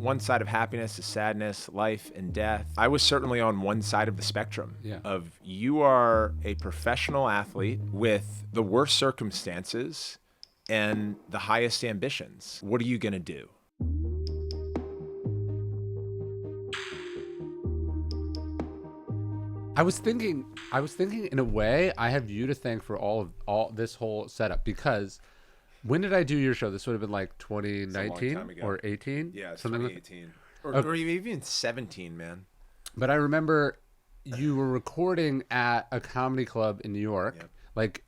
one side of happiness is sadness, life, and death. I was certainly on one side of the spectrum of you are a professional athlete with the worst circumstances and the highest ambitions. What are you going to do? I was thinking in a way I have you to thank for all this whole setup, because when did I do your show? This would have been like 2019 or 18? Yeah, it's something 2018. Or even 17, man. But I remember you were recording at a comedy club in New York, which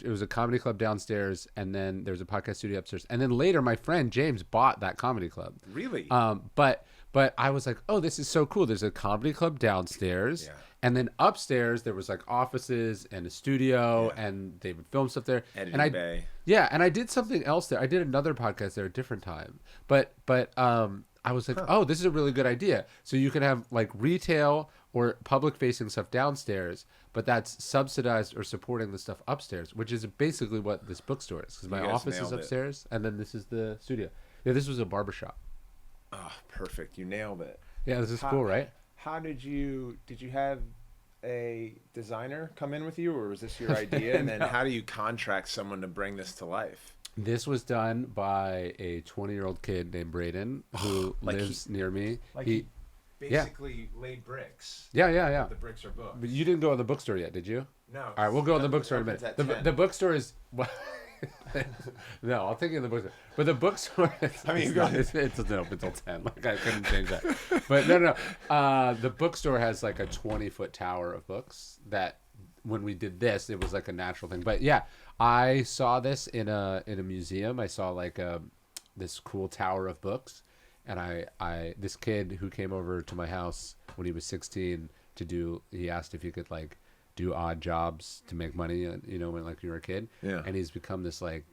it was a comedy club downstairs, and then there was a podcast studio upstairs. And then later my friend James bought that comedy club. Really? But I was like, oh, this is so cool. There's a comedy club downstairs. Yeah. And then upstairs there was like offices and a studio, and they would film stuff there. Editing bay. Yeah, and I did something else there. I did another podcast there at a different time. But I was like, oh, this is a really good idea. So you can have like retail or public facing stuff downstairs, but that's subsidized or supporting the stuff upstairs, which is basically what this bookstore is, because my office is upstairs and then this is the studio. Yeah, this was a barbershop. Oh, perfect. You nailed it. Yeah, this is cool, right? How did you have a designer come in with you, or was this your idea? And then how do you contract someone to bring this to life? This was done by a 20-year-old kid named Braden who lives near me. He basically laid bricks. Yeah. The bricks are books. But you didn't go to the bookstore yet, did you? No. All right, we'll go to the bookstore in a minute. The bookstore is... No, I'll take you to the bookstore. But the bookstore, it doesn't open until 10. Like, I couldn't change that. But no. The bookstore has like a 20-foot tower of books that when we did this, it was like a natural thing. But yeah, I saw this in a museum. I saw like this cool tower of books. And I this kid who came over to my house when he was 16 he asked if he could like do odd jobs to make money, when like you were a kid. Yeah. And he's become this like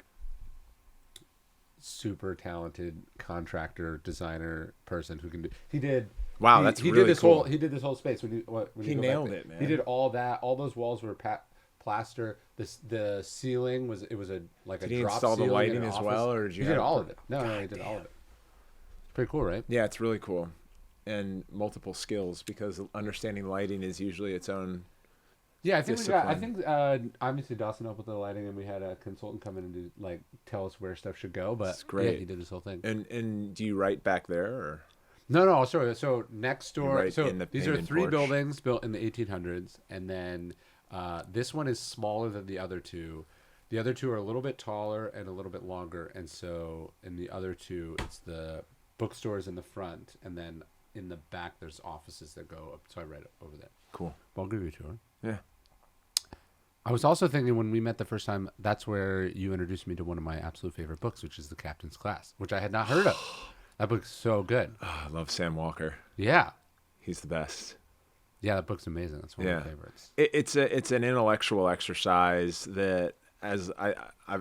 super talented contractor, designer person who can do. That's really cool. He did this whole space when he nailed it, man. He did all that. All those walls were plaster. The ceiling was a drop ceiling. Did he install the lighting as well, or he did all of it? No, he did all of it. Pretty cool, right? Yeah, it's really cool, and multiple skills, because understanding lighting is usually its own. Yeah, I think obviously Dawson helped with the lighting, and we had a consultant come in and tell us where stuff should go. But that's great. Yeah, he did this whole thing. And do you write back there, or? No. So next door. So these are three porch. buildings built in the 1800s, and then this one is smaller than the other two. The other two are a little bit taller and a little bit longer, and so in the other two, it's the bookstores in the front, and then in the back there's offices that go up. So I read over there. Cool. Well, I'll give you a tour. Yeah. I was also thinking when we met the first time, that's where you introduced me to one of my absolute favorite books, which is The Captain's Class, which I had not heard of. That book's so good. Oh, I love Sam Walker. Yeah. He's the best. Yeah, that book's amazing. That's one of my favorites. It's an intellectual exercise that, as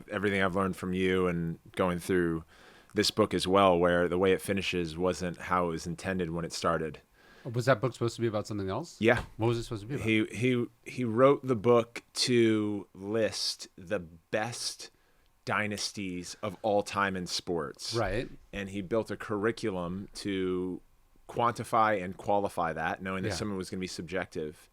everything I've learned from you and going through this book as well, where the way it finishes wasn't how it was intended when it started. Was that book supposed to be about something else? Yeah. What was it supposed to be about? He wrote the book to list the best dynasties of all time in sports. Right. And he built a curriculum to quantify and qualify that, knowing that someone was going to be subjective.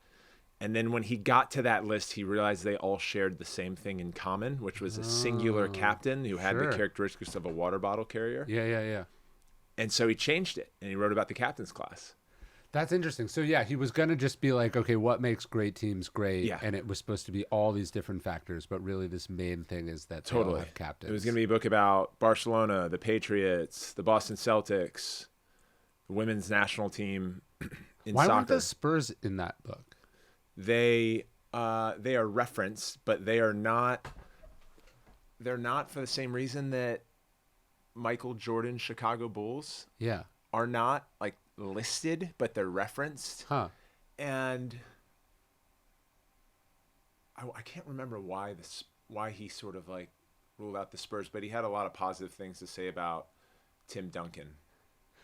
And then when he got to that list, he realized they all shared the same thing in common, which was a singular captain who had the characteristics of a water bottle carrier. Yeah. And so he changed it, and he wrote about the captain's class. That's interesting. So yeah, he was going to just be like, okay, what makes great teams great? Yeah. And it was supposed to be all these different factors, but really this main thing is that they all have captains. It was going to be a book about Barcelona, the Patriots, the Boston Celtics, the women's national team in Why soccer. weren't the Spurs in that book? They are referenced, but they're not for the same reason that Michael Jordan's Chicago Bulls are not like listed, but they're referenced. And I can't remember why he sort of like ruled out the Spurs, but he had a lot of positive things to say about Tim Duncan.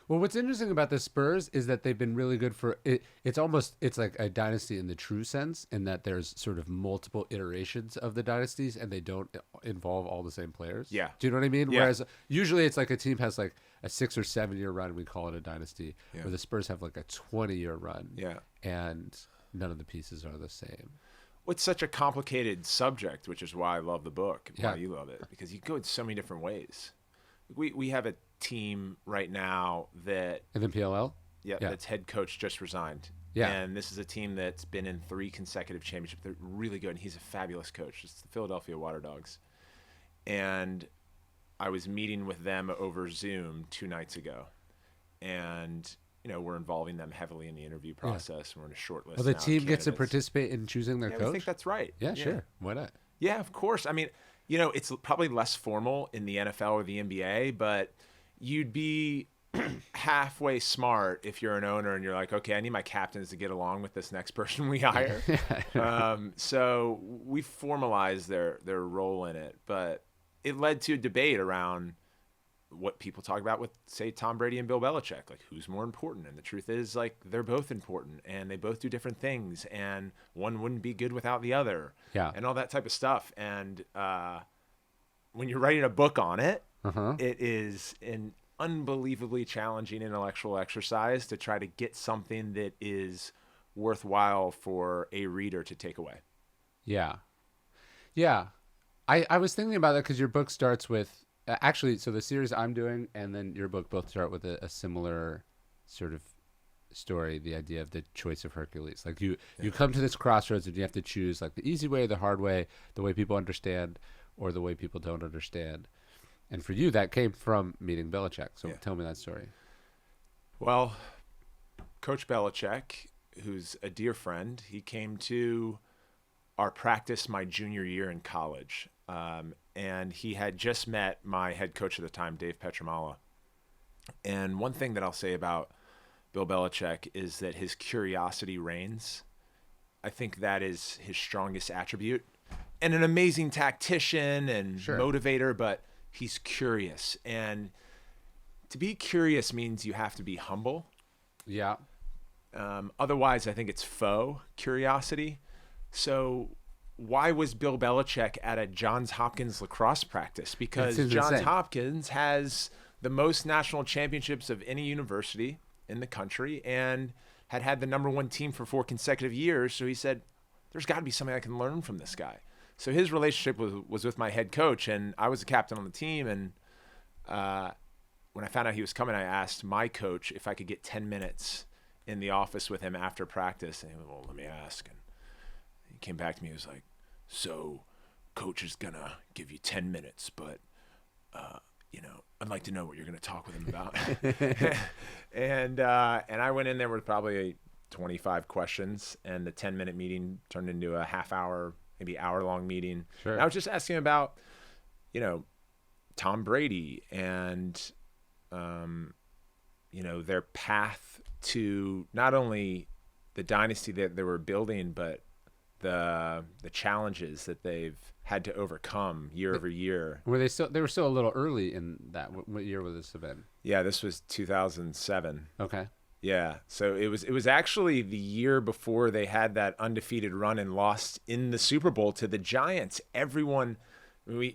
Well, what's interesting about the Spurs is that they've been really good for it. It's like a dynasty in the true sense, in that there's sort of multiple iterations of the dynasties, and they don't involve all the same players. Yeah. Do you know what I mean? Yeah. Whereas usually it's like a team has like a 6 or 7 year run, we call it a dynasty, where the Spurs have like a 20-year run. Yeah. And none of the pieces are the same. Well, it's such a complicated subject, which is why I love the book and why you love it, because you go in so many different ways. We have a team right now that... And then PLL? Yeah, that's head coach just resigned. Yeah. And this is a team that's been in 3 consecutive championships. They're really good, and he's a fabulous coach. It's the Philadelphia Water Dogs. And I was meeting with them over Zoom 2 nights ago. And, we're involving them heavily in the interview process. We're in a short list. Well, the team gets to participate in choosing their coach? I think that's right. Yeah, sure. Why not? Yeah, of course. I mean, it's probably less formal in the NFL or the NBA, but you'd be halfway smart if you're an owner and you're like, okay, I need my captains to get along with this next person we hire. So we formalized their role in it, but it led to a debate around what people talk about with, say, Tom Brady and Bill Belichick, like who's more important. And the truth is, like, they're both important and they both do different things, and one wouldn't be good without the other, and all that type of stuff. And when you're writing a book on it, it is an unbelievably challenging intellectual exercise to try to get something that is worthwhile for a reader to take away. Yeah. I was thinking about that because your book starts with actually, so the series I'm doing and then your book both start with a similar sort of story, the idea of the choice of Hercules. Like you come to this crossroads and you have to choose like the easy way, the hard way, the way people understand or the way people don't understand. And for you, that came from meeting Belichick. So tell me that story. Well, Coach Belichick, who's a dear friend, he came to our practice my junior year in college. And he had just met my head coach at the time, Dave Petramala. And one thing that I'll say about Bill Belichick is that his curiosity reigns. I think that is his strongest attribute. And an amazing tactician and motivator, but he's curious. And to be curious means you have to be humble. Yeah. Otherwise, I think it's faux curiosity. So why was Bill Belichick at a Johns Hopkins lacrosse practice? Because Johns Hopkins has the most national championships of any university in the country and had the number 1 team for 4 consecutive years. So he said, there's got to be something I can learn from this guy. So his relationship was with my head coach, and I was the captain on the team. And when I found out he was coming, I asked my coach if I could get 10 minutes in the office with him after practice. And he went, well, let me ask. And he came back to me. He was like, so coach is going to give you 10 minutes, but, I'd like to know what you're going to talk with him about. And I went in there with probably 25 questions, and the 10-minute meeting turned into a half-hour, maybe hour-long meeting. Sure. And I was just asking about, Tom Brady and, their path to not only the dynasty that they were building, but the challenges that they've had to overcome year over year. Were they still? They were still a little early in that. What year would this have been? Yeah, this was 2007. Okay. Yeah, so it was actually the year before they had that undefeated run and lost in the Super Bowl to the Giants. Everyone, I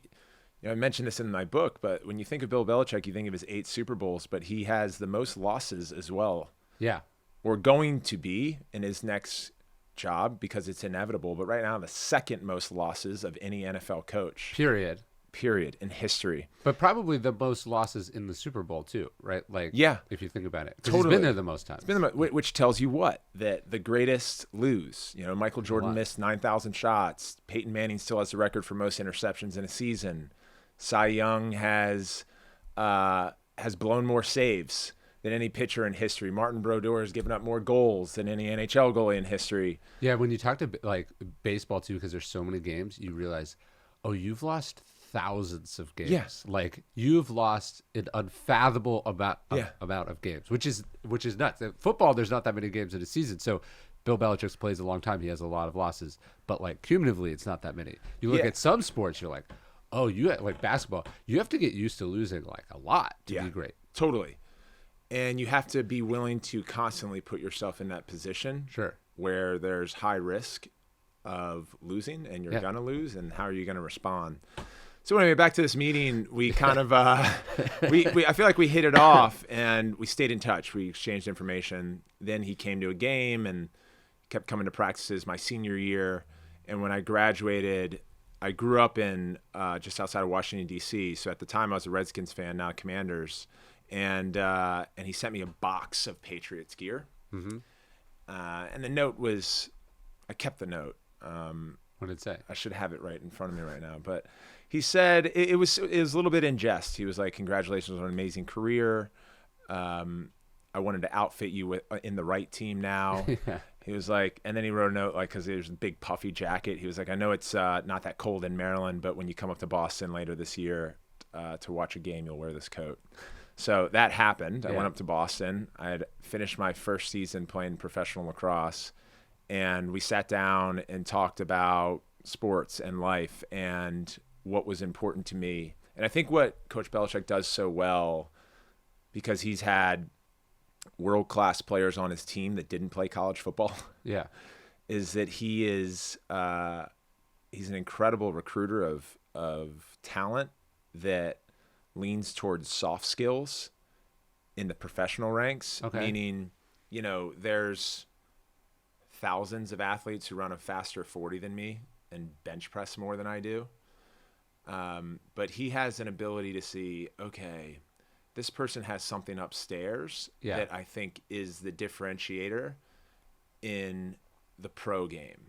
mentioned this in my book, but when you think of Bill Belichick, you think of his 8 Super Bowls, but he has the most losses as well. Yeah. Or going to be in his next job because it's inevitable, but right now the second most losses of any NFL coach. Period in history. But probably the most losses in the Super Bowl too, right? Like, if you think about it, totally. He's been there the most times. Which tells you what? That the greatest lose. Michael Jordan missed 9,000 shots. Peyton Manning still has the record for most interceptions in a season. Cy Young has blown more saves than any pitcher in history. Martin Brodeur has given up more goals than any NHL goalie in history. Yeah, when you talk to like baseball too, because there's so many games, you realize, you've lost thousands of games. Yes. Like you've lost an unfathomable amount of games, which is nuts. In football, there's not that many games in a season, so Bill Belichick plays a long time. He has a lot of losses, but like cumulatively, it's not that many. You look at some sports, you're like, like basketball, you have to get used to losing like a lot to be great. Totally. And you have to be willing to constantly put yourself in that position where there's high risk of losing and you're going to lose, and how are you going to respond? So anyway, back to this meeting, we kind of, I feel like we hit it off and we stayed in touch. We exchanged information. Then he came to a game and kept coming to practices my senior year. And when I graduated, I grew up in just outside of Washington, D.C. So at the time I was a Redskins fan, now Commanders. And he sent me a box of Patriots gear. Mm-hmm. And the note was, I kept the note. What did it say? I should have it right in front of me right now. But he said it was a little bit in jest. He was like, congratulations on an amazing career. I wanted to outfit you in the right team now. Yeah. He was like, and then he wrote a note, like, because there's a big puffy jacket. He was like, I know it's not that cold in Maryland, but when you come up to Boston later this year to watch a game, you'll wear this coat. So that happened. Yeah. I went up to Boston. I had finished my first season playing professional lacrosse. And we sat down and talked about sports and life and what was important to me. And I think what Coach Belichick does so well, because he's had world-class players on his team that didn't play college football, yeah, is that he's an incredible recruiter of talent that leans towards soft skills in the professional ranks. Okay. Meaning, there's thousands of athletes who run a faster 40 than me and bench press more than I do. But he has an ability to see, okay, this person has something upstairs that I think is the differentiator in the pro game.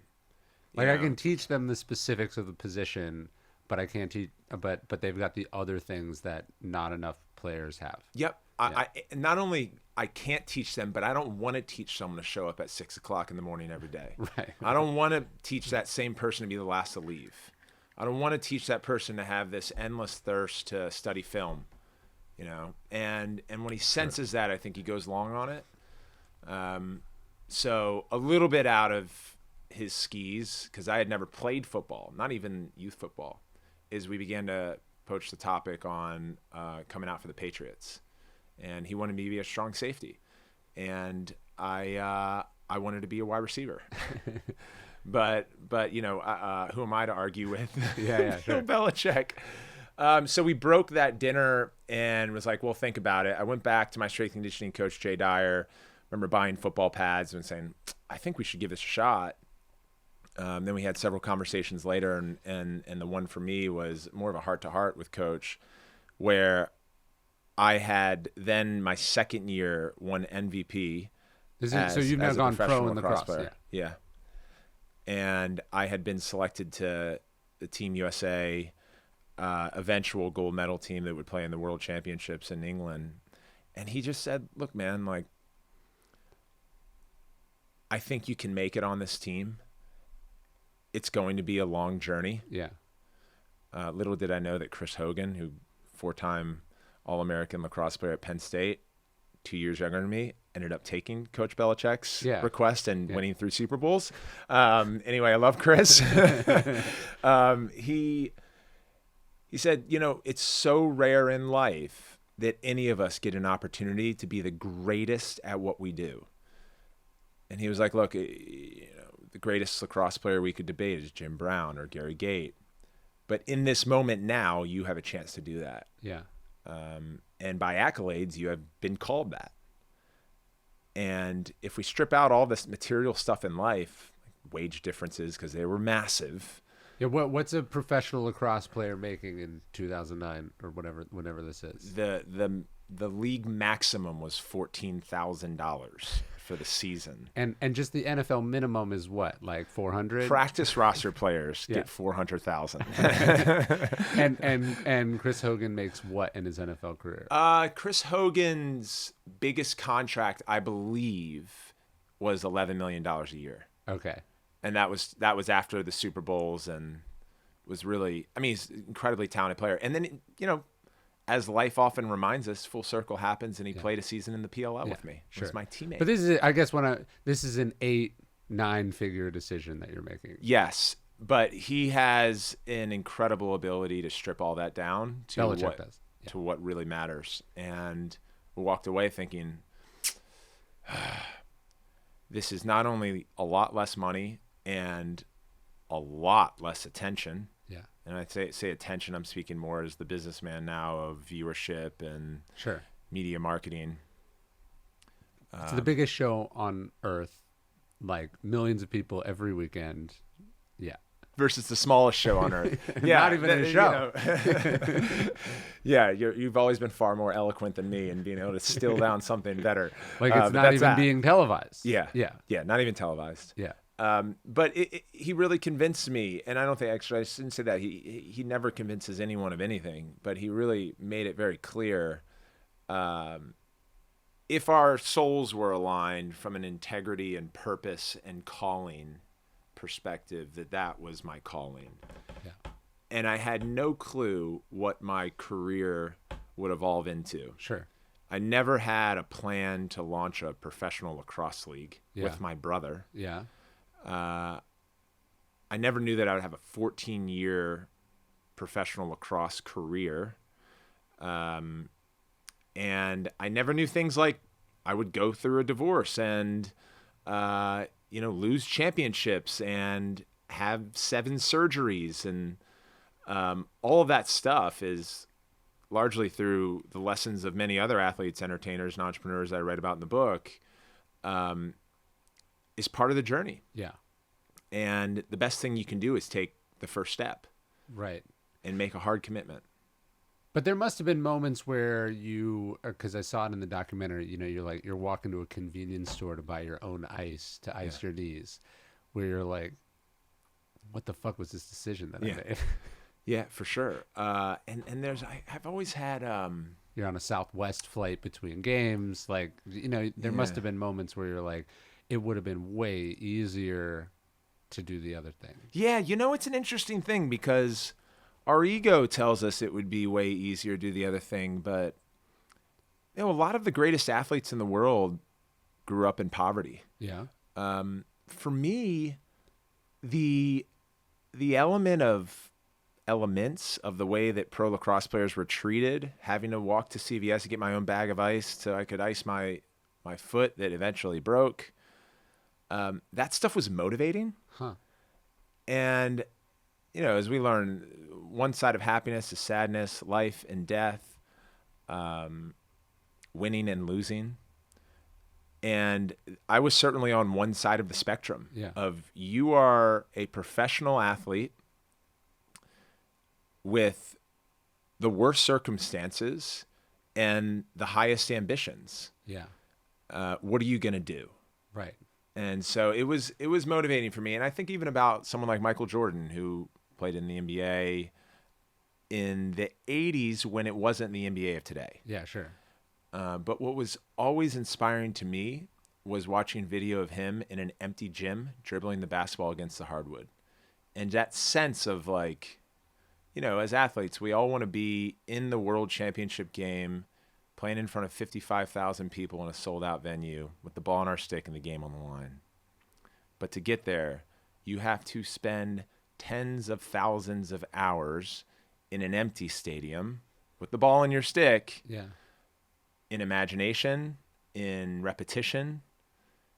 I can teach them the specifics of the position, but I can't teach, but they've got the other things that not enough players have. Yep. I not only I can't teach them, but I don't want to teach someone to show up at 6 o'clock in the morning every day. Right. I don't want to teach that same person to be the last to leave. I don't want to teach that person to have this endless thirst to study film, and when he senses that, I think he goes long on it. So a little bit out of his skis, because I had never played football, not even youth football, is we began to poach the topic on coming out for the Patriots. And he wanted me to be a strong safety, and I wanted to be a wide receiver. but who am I to argue with? Sure. Belichick. So we broke that dinner and was like, well, think about it. I went back to my strength and conditioning coach, Jay Dyer. Remember buying football pads and saying, I think we should give this a shot. Then we had several conversations later, and the one for me was more of a heart-to-heart with Coach, where I had then my second year won MVP. So you've now gone pro in lacrosse player. Yeah. And I had been selected to the Team USA eventual gold medal team that would play in the World Championships in England. And he just said, look, man, I think you can make it on this team. It's going to be a long journey. Yeah. Little did I know that Chris Hogan, who 4-time All-American lacrosse player at Penn State, 2 years younger than me, ended up taking Coach Belichick's request and winning 3 Super Bowls. Anyway, I love Chris. He said, it's so rare in life that any of us get an opportunity to be the greatest at what we do. And he was like, look, the greatest lacrosse player we could debate is Jim Brown or Gary Gait. But in this moment now, you have a chance to do that. Yeah. And by accolades, you have been called that. And if we strip out all this material stuff in life, like wage differences, because they were massive. Yeah. What's a professional lacrosse player making in 2009 or whenever this is? The league maximum was $14,000 for the season. And just the NFL minimum is what, like 400? Practice roster players get 400,000. and Chris Hogan makes what in his NFL career? Chris Hogan's biggest contract, I believe, was $11 million a year. Okay. And that was after the Super Bowls, and was really, he's an incredibly talented player. And then, as life often reminds us, full circle happens, and he played a season in the PLL with me. He was my teammate. But this is, I guess, this is an 8-9 figure decision that you're making. Yes, but he has an incredible ability to strip all that down to what really matters. And we walked away thinking, this is not only a lot less money and a lot less attention. Yeah. and I say attention, I'm speaking more as the businessman now of viewership and Sure. media marketing. It's the biggest show on earth, like millions of people every weekend. Yeah. Versus the smallest show on earth. Yeah, not even a show. Yeah, you've always been far more eloquent than me in being able to still down something better. Like it's not even being televised. Yeah, yeah, yeah, not even televised. Yeah. But he really convinced me, and I don't think actually I shouldn't say that he never convinces anyone of anything, but he really made it very clear. If our souls were aligned from an integrity and purpose and calling perspective, that was my calling. Yeah. And I had no clue what my career would evolve into. Sure. I never had a plan to launch a professional lacrosse league with my brother. Yeah. I never knew that I would have a 14-year professional lacrosse career. And I never knew things like I would go through a divorce and, lose championships and have 7 surgeries. And all of that stuff is largely through the lessons of many other athletes, entertainers, and entrepreneurs that I read about in the book, is part of the journey. Yeah. And the best thing you can do is take the first step. Right. And make a hard commitment. But there must have been moments where because I saw it in the documentary, you're walking to a convenience store to buy your own ice to ice your knees, where you're like, what the fuck was this decision that I made? Yeah, for sure. And I've always had, you're on a Southwest flight between games. Like, there must have been moments where you're like, it would have been way easier to do the other thing. Yeah. It's an interesting thing because our ego tells us it would be way easier to do the other thing, but a lot of the greatest athletes in the world grew up in poverty. Yeah. For me, the elements of the way that pro lacrosse players were treated, having to walk to CVS to get my own bag of ice so I could ice my foot that eventually broke. That stuff was motivating. Huh. And, as we learn, one side of happiness is sadness, life and death, winning and losing. And I was certainly on one side of the spectrum of you are a professional athlete with the worst circumstances and the highest ambitions. Yeah. What are you going to do? Right. And so it was motivating for me. And I think even about someone like Michael Jordan, who played in the NBA in the 80s when it wasn't the NBA of today. Yeah, sure. But what was always inspiring to me was watching video of him in an empty gym dribbling the basketball against the hardwood. And that sense of like, as athletes, we all want to be in the world championship game, playing in front of 55,000 people in a sold-out venue with the ball on our stick and the game on the line. But to get there, you have to spend tens of thousands of hours in an empty stadium with the ball in your stick. Yeah. In imagination, in repetition,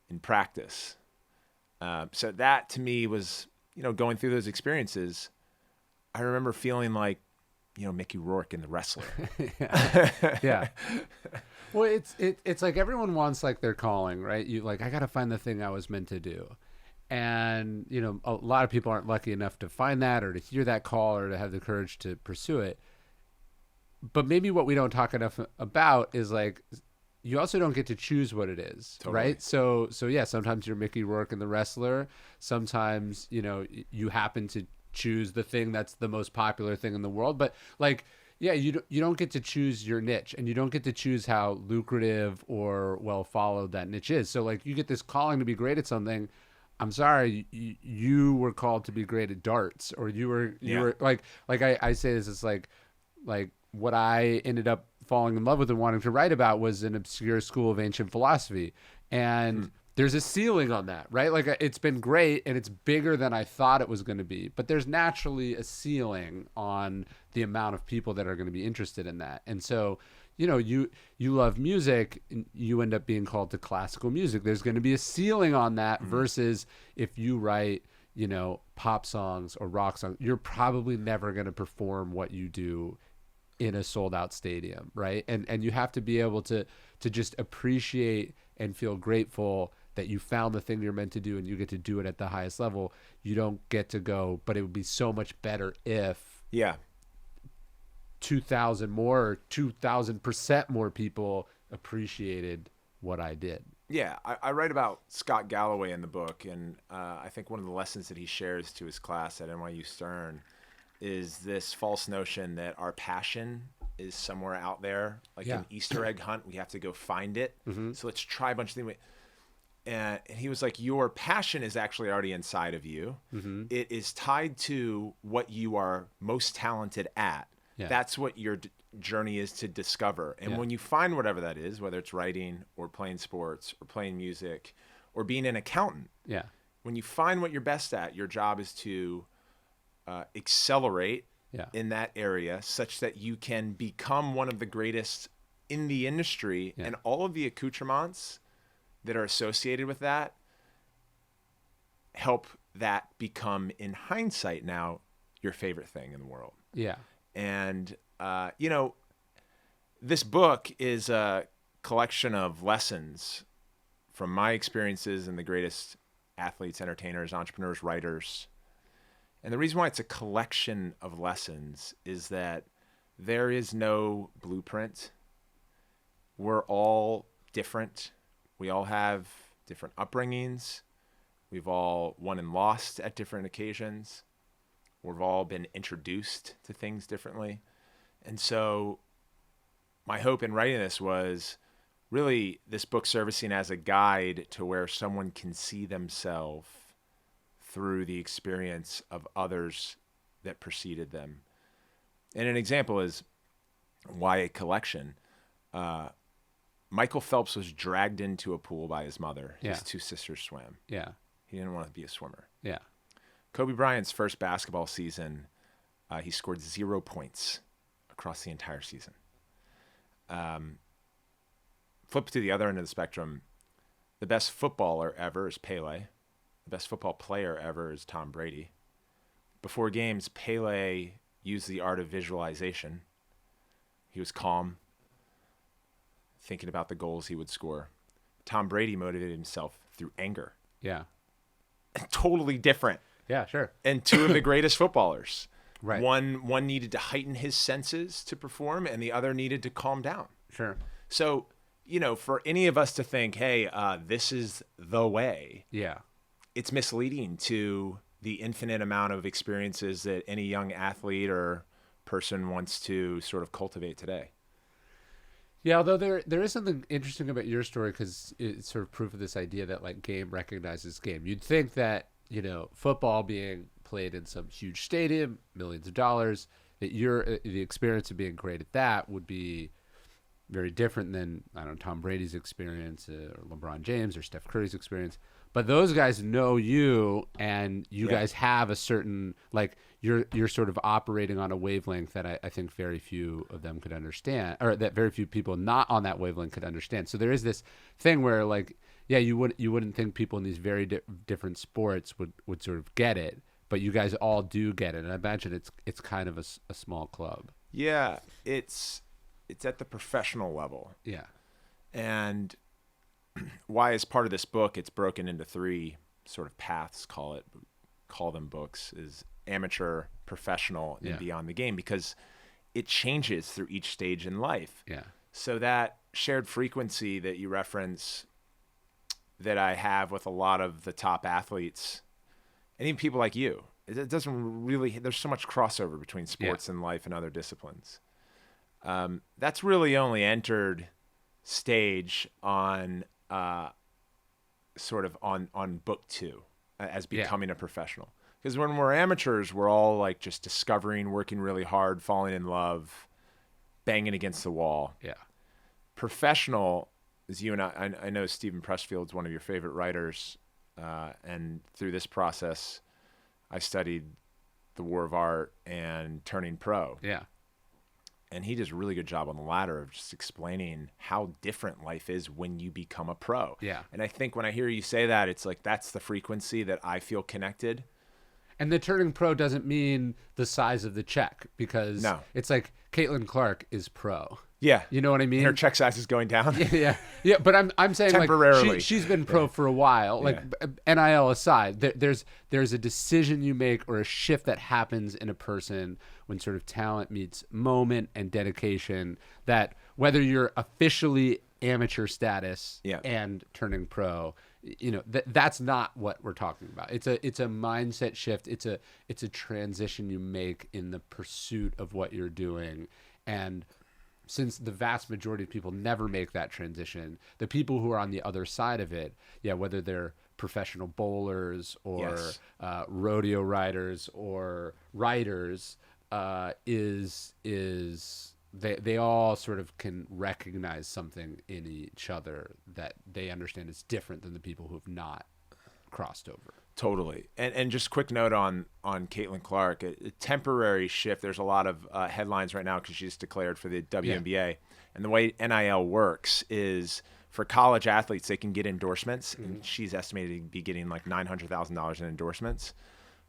in practice. So that to me was, going through those experiences, I remember feeling like, Mickey Rourke in The Wrestler. Yeah. Well, it's like everyone wants like their calling, right? You like, I got to find the thing I was meant to do. And, a lot of people aren't lucky enough to find that or to hear that call or to have the courage to pursue it. But maybe what we don't talk enough about is like, you also don't get to choose what it is, totally. Right? So yeah, sometimes you're Mickey Rourke in The Wrestler. Sometimes, you happen to choose the thing that's the most popular thing in the world. But like, yeah, you don't get to choose your niche, and you don't get to choose how lucrative or well followed that niche is. So like, you get this calling to be great at something. I'm sorry, you were called to be great at darts, or you were like I say this, it's like what I ended up falling in love with and wanting to write about was an obscure school of ancient philosophy. And there's a ceiling on that, right? Like, it's been great and it's bigger than I thought it was going to be, but there's naturally a ceiling on the amount of people that are going to be interested in that. And so, you love music, and you end up being called to classical music. There's going to be a ceiling on that versus if you write, pop songs or rock songs, you're probably never going to perform what you do in a sold out stadium, right? And you have to be able to just appreciate and feel grateful that you found the thing you're meant to do and you get to do it at the highest level. You don't get to go, but it would be so much better if 2,000 more or 2,000% more people appreciated what I did. Yeah, I write about Scott Galloway in the book, and I think one of the lessons that he shares to his class at NYU Stern is this false notion that our passion is somewhere out there, like an Easter egg hunt. We have to go find it. Mm-hmm. So let's try a bunch of things. And he was like, your passion is actually already inside of you. Mm-hmm. It is tied to what you are most talented at. Yeah. That's what your journey is to discover. And when you find whatever that is, whether it's writing or playing sports or playing music or being an accountant, when you find what you're best at, your job is to accelerate in that area such that you can become one of the greatest in the industry, and all of the accoutrements that are associated with that help that become, in hindsight now, your favorite thing in the world. Yeah. And, this book is a collection of lessons from my experiences and the greatest athletes, entertainers, entrepreneurs, writers. And the reason why it's a collection of lessons is that there is no blueprint. We're all different. We all have different upbringings. We've all won and lost at different occasions. We've all been introduced to things differently. And so my hope in writing this was really this book servicing as a guide to where someone can see themselves through the experience of others that preceded them. And an example is why a collection. Michael Phelps was dragged into a pool by his mother. His two sisters swam. Yeah. He didn't want to be a swimmer. Yeah. Kobe Bryant's first basketball season, he scored 0 points across the entire season. Flip to the other end of the spectrum, the best footballer ever is Pele. The best football player ever is Tom Brady. Before games, Pele used the art of visualization. He was calm, thinking about the goals he would score. Tom Brady motivated himself through anger. Yeah. Totally different. Yeah, sure. And two of the greatest footballers. Right. One needed to heighten his senses to perform, and the other needed to calm down. Sure. So, for any of us to think, hey, this is the way. Yeah. It's misleading to the infinite amount of experiences that any young athlete or person wants to sort of cultivate today. Yeah, although there is something interesting about your story because it's sort of proof of this idea that like game recognizes game. You'd think that, football being played in some huge stadium, millions of dollars, that the experience of being great at that would be very different than, I don't know, Tom Brady's experience or LeBron James or Steph Curry's experience. But those guys know you, and you guys have a certain, like, you're sort of operating on a wavelength that I think very few of them could understand, or that very few people not on that wavelength could understand. So there is this thing where, like, you wouldn't think people in these very different sports would sort of get it, but you guys all do get it. And I imagine it's kind of a small club. Yeah, it's at the professional level. Yeah. And why, as part of this book, it's broken into 3 sort of paths, call them books, is amateur, professional, and beyond the game, because it changes through each stage in life. Yeah. So that shared frequency that you reference that I have with a lot of the top athletes, and even people like you, it doesn't really, there's so much crossover between sports and life and other disciplines. That's really only entered stage on sort of on book 2 as becoming a professional. Because when we're amateurs, we're all like just discovering, working really hard, falling in love, banging against the wall. Yeah. Professional, as you and I know Stephen Pressfield's one of your favorite writers, and through this process, I studied The War of Art and Turning Pro. Yeah. And he does a really good job on the latter of just explaining how different life is when you become a pro. Yeah. And I think when I hear you say that, it's like that's the frequency that I feel connected And the turning pro doesn't mean the size of the check, because it's like Caitlin Clark is pro. Yeah. You know what I mean? And her check size is going down. Yeah. But I'm saying temporarily. Like she's been pro for a while. Like NIL aside, there's a decision you make or a shift that happens in a person when sort of talent meets moment and dedication, that whether you're officially amateur status and turning pro, you know, that's not what we're talking about. It's a mindset shift. It's a transition you make in the pursuit of what you're doing. And since the vast majority of people never make that transition, the people who are on the other side of it, whether they're professional bowlers or rodeo riders or writers, they all sort of can recognize something in each other that they understand is different than the people who have not crossed over. Totally. And just quick note on Caitlin Clark, a temporary shift. There's a lot of headlines right now because she's declared for the WNBA. Yeah. And the way NIL works is for college athletes, they can get endorsements. Mm-hmm. And she's estimated to be getting like $900,000 in endorsements.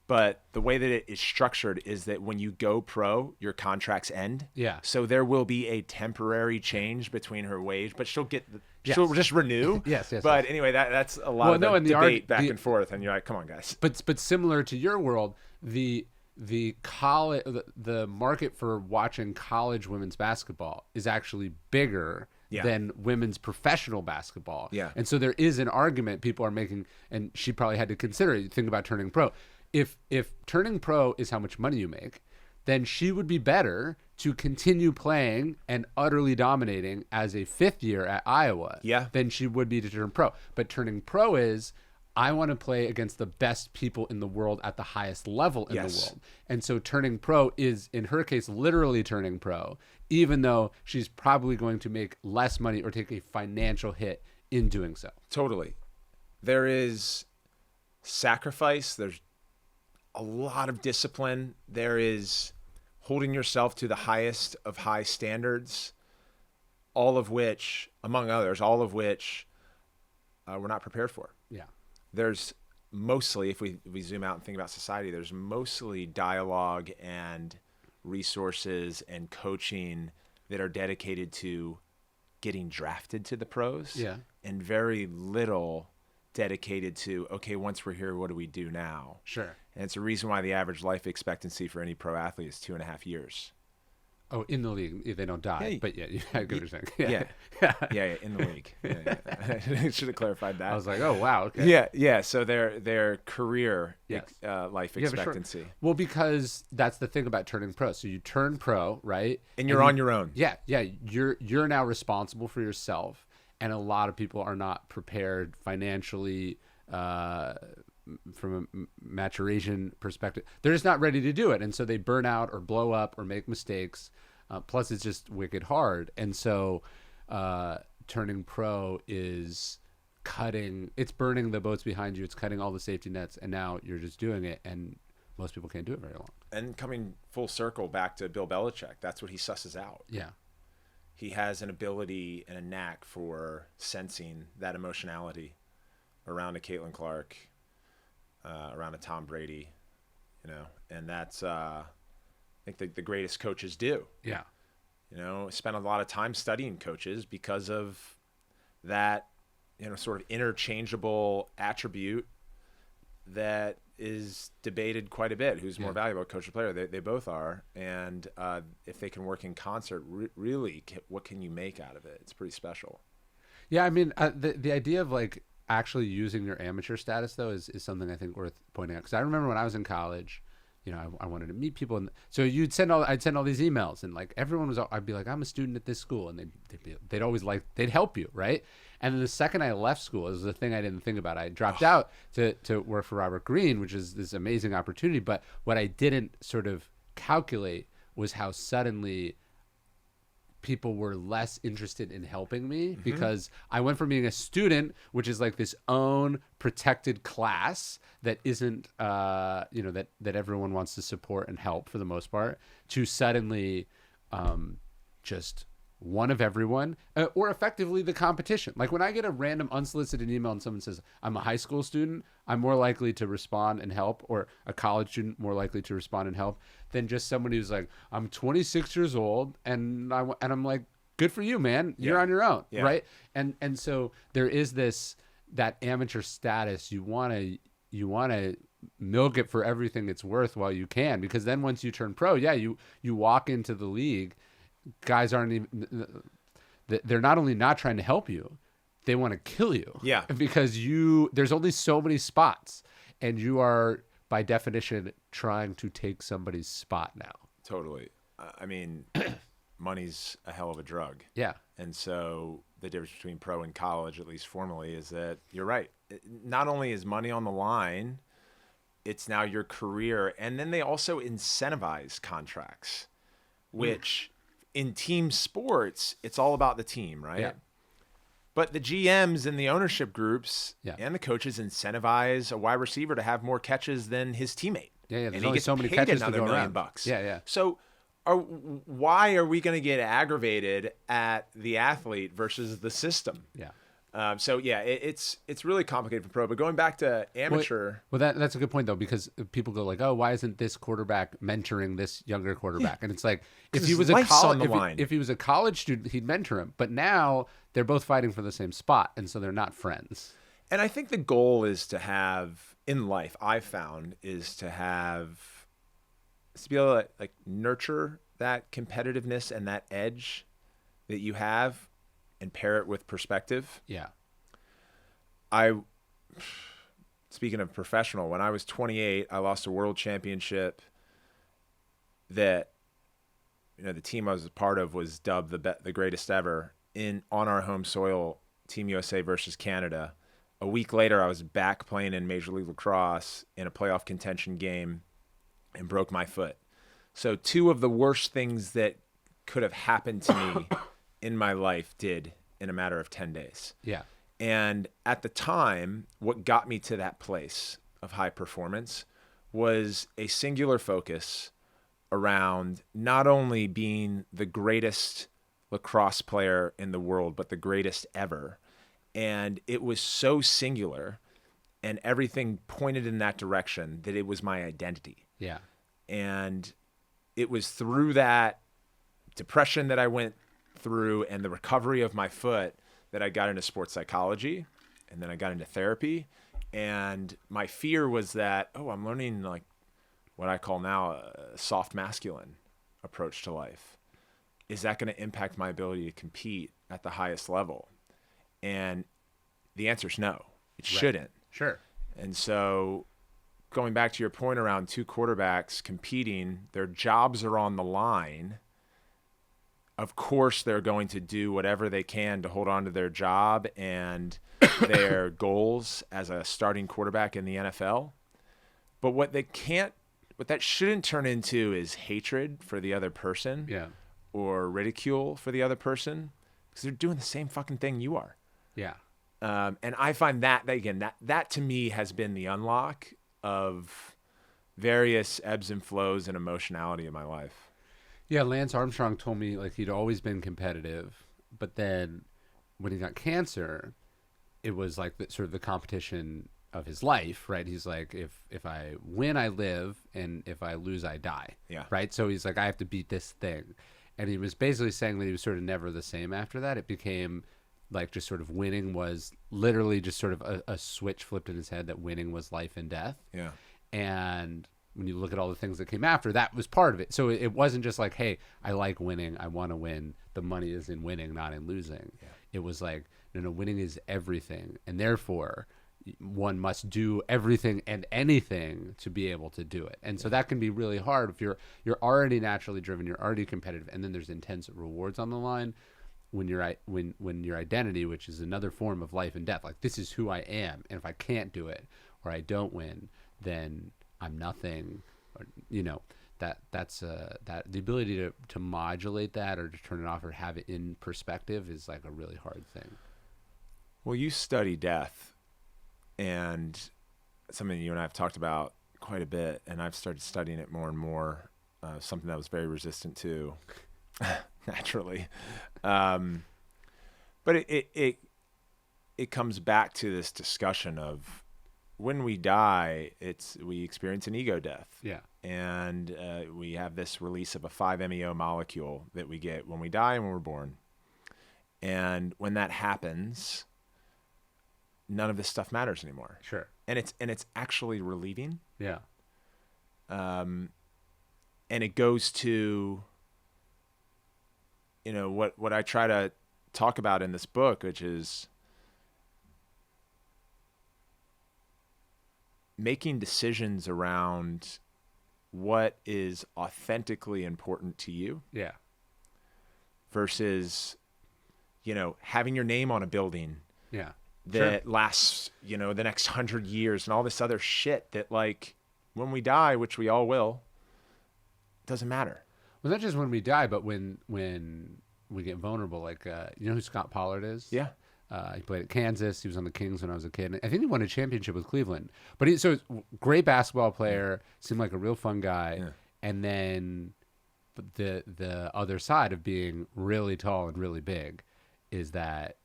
But the way that it is structured is that when you go pro, your contracts end. Yeah. So there will be a temporary change between her wage, but she'll get she'll just renew. Yes. But anyway, that's a lot of the debate back and forth, and you're like, come on, guys. But similar to your world, the market for watching college women's basketball is actually bigger than women's professional basketball. Yeah. And so there is an argument people are making, and she probably had to consider it. Think about turning pro. If turning pro is how much money you make, then she would be better to continue playing and utterly dominating as a fifth year at Iowa than she would be to turn pro. But turning pro is, I want to play against the best people in the world at the highest level in the world. And so turning pro is, in her case, literally turning pro, even though she's probably going to make less money or take a financial hit in doing so. Totally. There is sacrifice. There's a lot of discipline. There is holding yourself to the highest of high standards, all of which, among others, we're not prepared for. Yeah. There's mostly, if we zoom out and think about society, there's mostly dialogue and resources and coaching that are dedicated to getting drafted to the pros. Yeah. And very little dedicated to, okay, once we're here, what do we do now? Sure. And it's a reason why the average life expectancy for any pro athlete is 2.5 years. Oh, in the league, if they don't die. But I get what you're saying. Yeah, in the league. I should have clarified that. I was like, oh, wow. Okay. Yeah. So their career life expectancy. Sure. Well, because that's the thing about turning pro. So you turn pro, right? And you're on your own. Yeah. You're now responsible for yourself. And a lot of people are not prepared financially, from a maturation perspective. They're just not ready to do it. And so they burn out or blow up or make mistakes. Plus, it's just wicked hard. And so turning pro is it's burning the boats behind you. It's cutting all the safety nets. And now you're just doing it. And most people can't do it very long. And coming full circle back to Bill Belichick, that's what he susses out. Yeah. He has an ability and a knack for sensing that emotionality around a Caitlin Clark, around a Tom Brady, and that's, I think the greatest coaches do. Yeah. Spend a lot of time studying coaches because of that, sort of interchangeable attribute that is debated quite a bit. Who's more valuable, coach or player? They both are. And if they can work in concert, really, what can you make out of it? It's pretty special. Yeah, I mean, the idea of like actually using your amateur status though is something I think worth pointing out. Because I remember when I was in college, I wanted to meet people, and so I'd send all these emails, and like I'd be like, I'm a student at this school, and they'd help you, right? And then the second I left school, it was the thing I didn't think about. I dropped out to work for Robert Greene, which is this amazing opportunity. But what I didn't sort of calculate was how suddenly people were less interested in helping me, because I went from being a student, which is like this own protected class that isn't, that everyone wants to support and help for the most part, to suddenly just one of everyone, or effectively the competition. Like when I get a random unsolicited email and someone says, I'm a high school student, I'm more likely to respond and help, or a college student more likely to respond and help than just somebody who's like, I'm 26 years old and I'm like, good for you, man. You're on your own. Yeah. Right. And so there is that amateur status. You want to milk it for everything it's worth while you can, because then once you turn pro, you walk into the league, guys aren't even, they're not only not trying to help you, they want to kill you. Yeah. Because there's only so many spots and you are by definition trying to take somebody's spot now. Totally. I mean, money's a hell of a drug. Yeah. And so the difference between pro and college, at least formally, is that you're right. Not only is money on the line, it's now your career. And then they also incentivize contracts, which in team sports, it's all about the team, right? Yeah. But the GMs and the ownership groups and the coaches incentivize a wide receiver to have more catches than his teammate. Yeah, and he gets so many catches to go around. $1 million. Yeah. So why are we going to get aggravated at the athlete versus the system? Yeah. It's really complicated for pro. But going back to amateur, well that's a good point though, because people go like, oh, why isn't this quarterback mentoring this younger quarterback? And it's like, if he was if he was a college student, he'd mentor him. But now they're both fighting for the same spot, and so they're not friends. And I think the goal is to have in life, I've found, is to be able to like nurture that competitiveness and that edge that you have, and pair it with perspective. Yeah. Speaking of professional, when I was 28, I lost a world championship that, the team I was a part of was dubbed the greatest ever on our home soil, Team USA versus Canada. A week later, I was back playing in Major League Lacrosse in a playoff contention game and broke my foot. So 2 of the worst things that could have happened to me in my life did in a matter of 10 days. Yeah. And at the time, what got me to that place of high performance was a singular focus around not only being the greatest lacrosse player in the world, but the greatest ever. And it was so singular and everything pointed in that direction that it was my identity. Yeah. And it was through that depression that I went through and the recovery of my foot that I got into sports psychology, and then I got into therapy. And my fear was that, I'm learning like what I call now a soft masculine approach to life. Is that going to impact my ability to compete at the highest level? And the answer is no, it shouldn't. Sure. And so going back to your point around 2 quarterbacks competing, their jobs are on the line. Of course, they're going to do whatever they can to hold on to their job and their goals as a starting quarterback in the NFL. But what that shouldn't turn into is hatred for the other person, or ridicule for the other person, because they're doing the same fucking thing you are. Yeah. And I find that to me has been the unlock of various ebbs and flows and emotionality in my life. Yeah, Lance Armstrong told me like he'd always been competitive, but then when he got cancer, it was like sort of the competition of his life, right? He's like, if I win, I live, and if I lose, I die. Yeah. Right? So he's like, I have to beat this thing. And he was basically saying that he was sort of never the same after that. It became like just sort of winning was literally just sort of a switch flipped in his head, that winning was life and death. Yeah. And when you look at all the things that came after, that was part of it. So it wasn't just like, hey, I like winning, I want to win. The money is in winning, not in losing. Yeah. It was like, no, winning is everything. And therefore, one must do everything and anything to be able to do it. And so that can be really hard if you're already naturally driven, you're already competitive, and then there's intense rewards on the line. When your identity, which is another form of life and death, like this is who I am, and if I can't do it or I don't win, then I'm nothing. Or, that's that the ability to modulate that or to turn it off or have it in perspective is like a really hard thing. Well, you study death, and something you and I have talked about quite a bit, and I've started studying it more and more. Something that I was very resistant to. naturally. But it comes back to this discussion of when we die, we experience an ego death. Yeah. And we have this release of a 5-MeO molecule that we get when we die and when we're born. And when that happens, none of this stuff matters anymore. Sure. And it's actually relieving. Yeah. And it goes to, what I try to talk about in this book, which is making decisions around what is authentically important to you. Yeah. Versus, having your name on a building. Yeah. That lasts, the next 100 years and all this other shit that, like, when we die, which we all will, doesn't matter. Well, not just when we die, but when we get vulnerable. Like, you know who Scott Pollard is? Yeah. He played at Kansas. He was on the Kings when I was a kid. I think he won a championship with Cleveland. But he's great basketball player. Seemed like a real fun guy. Yeah. And then the other side of being really tall and really big is that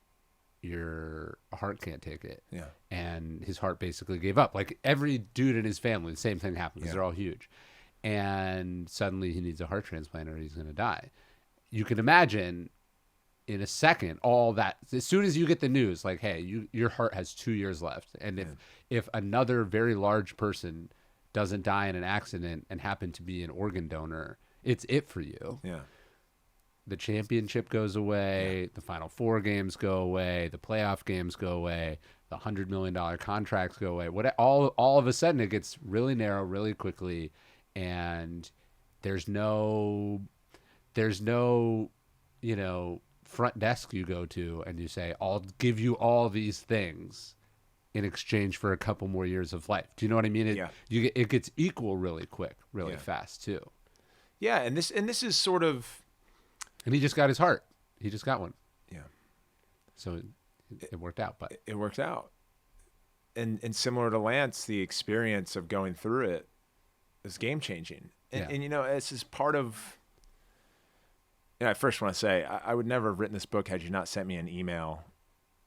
your heart can't take it. Yeah. And his heart basically gave up. Like every dude in his family, the same thing happened because they're all huge. And suddenly he needs a heart transplant or he's going to die. You can imagine in a second, all that, as soon as you get the news, like, hey, your heart has 2 years left. And if another very large person doesn't die in an accident and happen to be an organ donor, it's it for you. Yeah. The championship goes away. Yeah. The Final Four games go away. The playoff games go away. The $100 million contracts go away. All of a sudden, it gets really narrow really quickly. And there's no, front desk you go to and you say, I'll give you all these things in exchange for a couple more years of life. Do you know what I mean? It gets equal really quick, really fast too. Yeah. And this is sort of, and he just got his heart. He just got one. Yeah. So it worked out, but it worked out. And similar to Lance, the experience of going through it is game changing. And this is part of, I first want to say, I would never have written this book had you not sent me an email,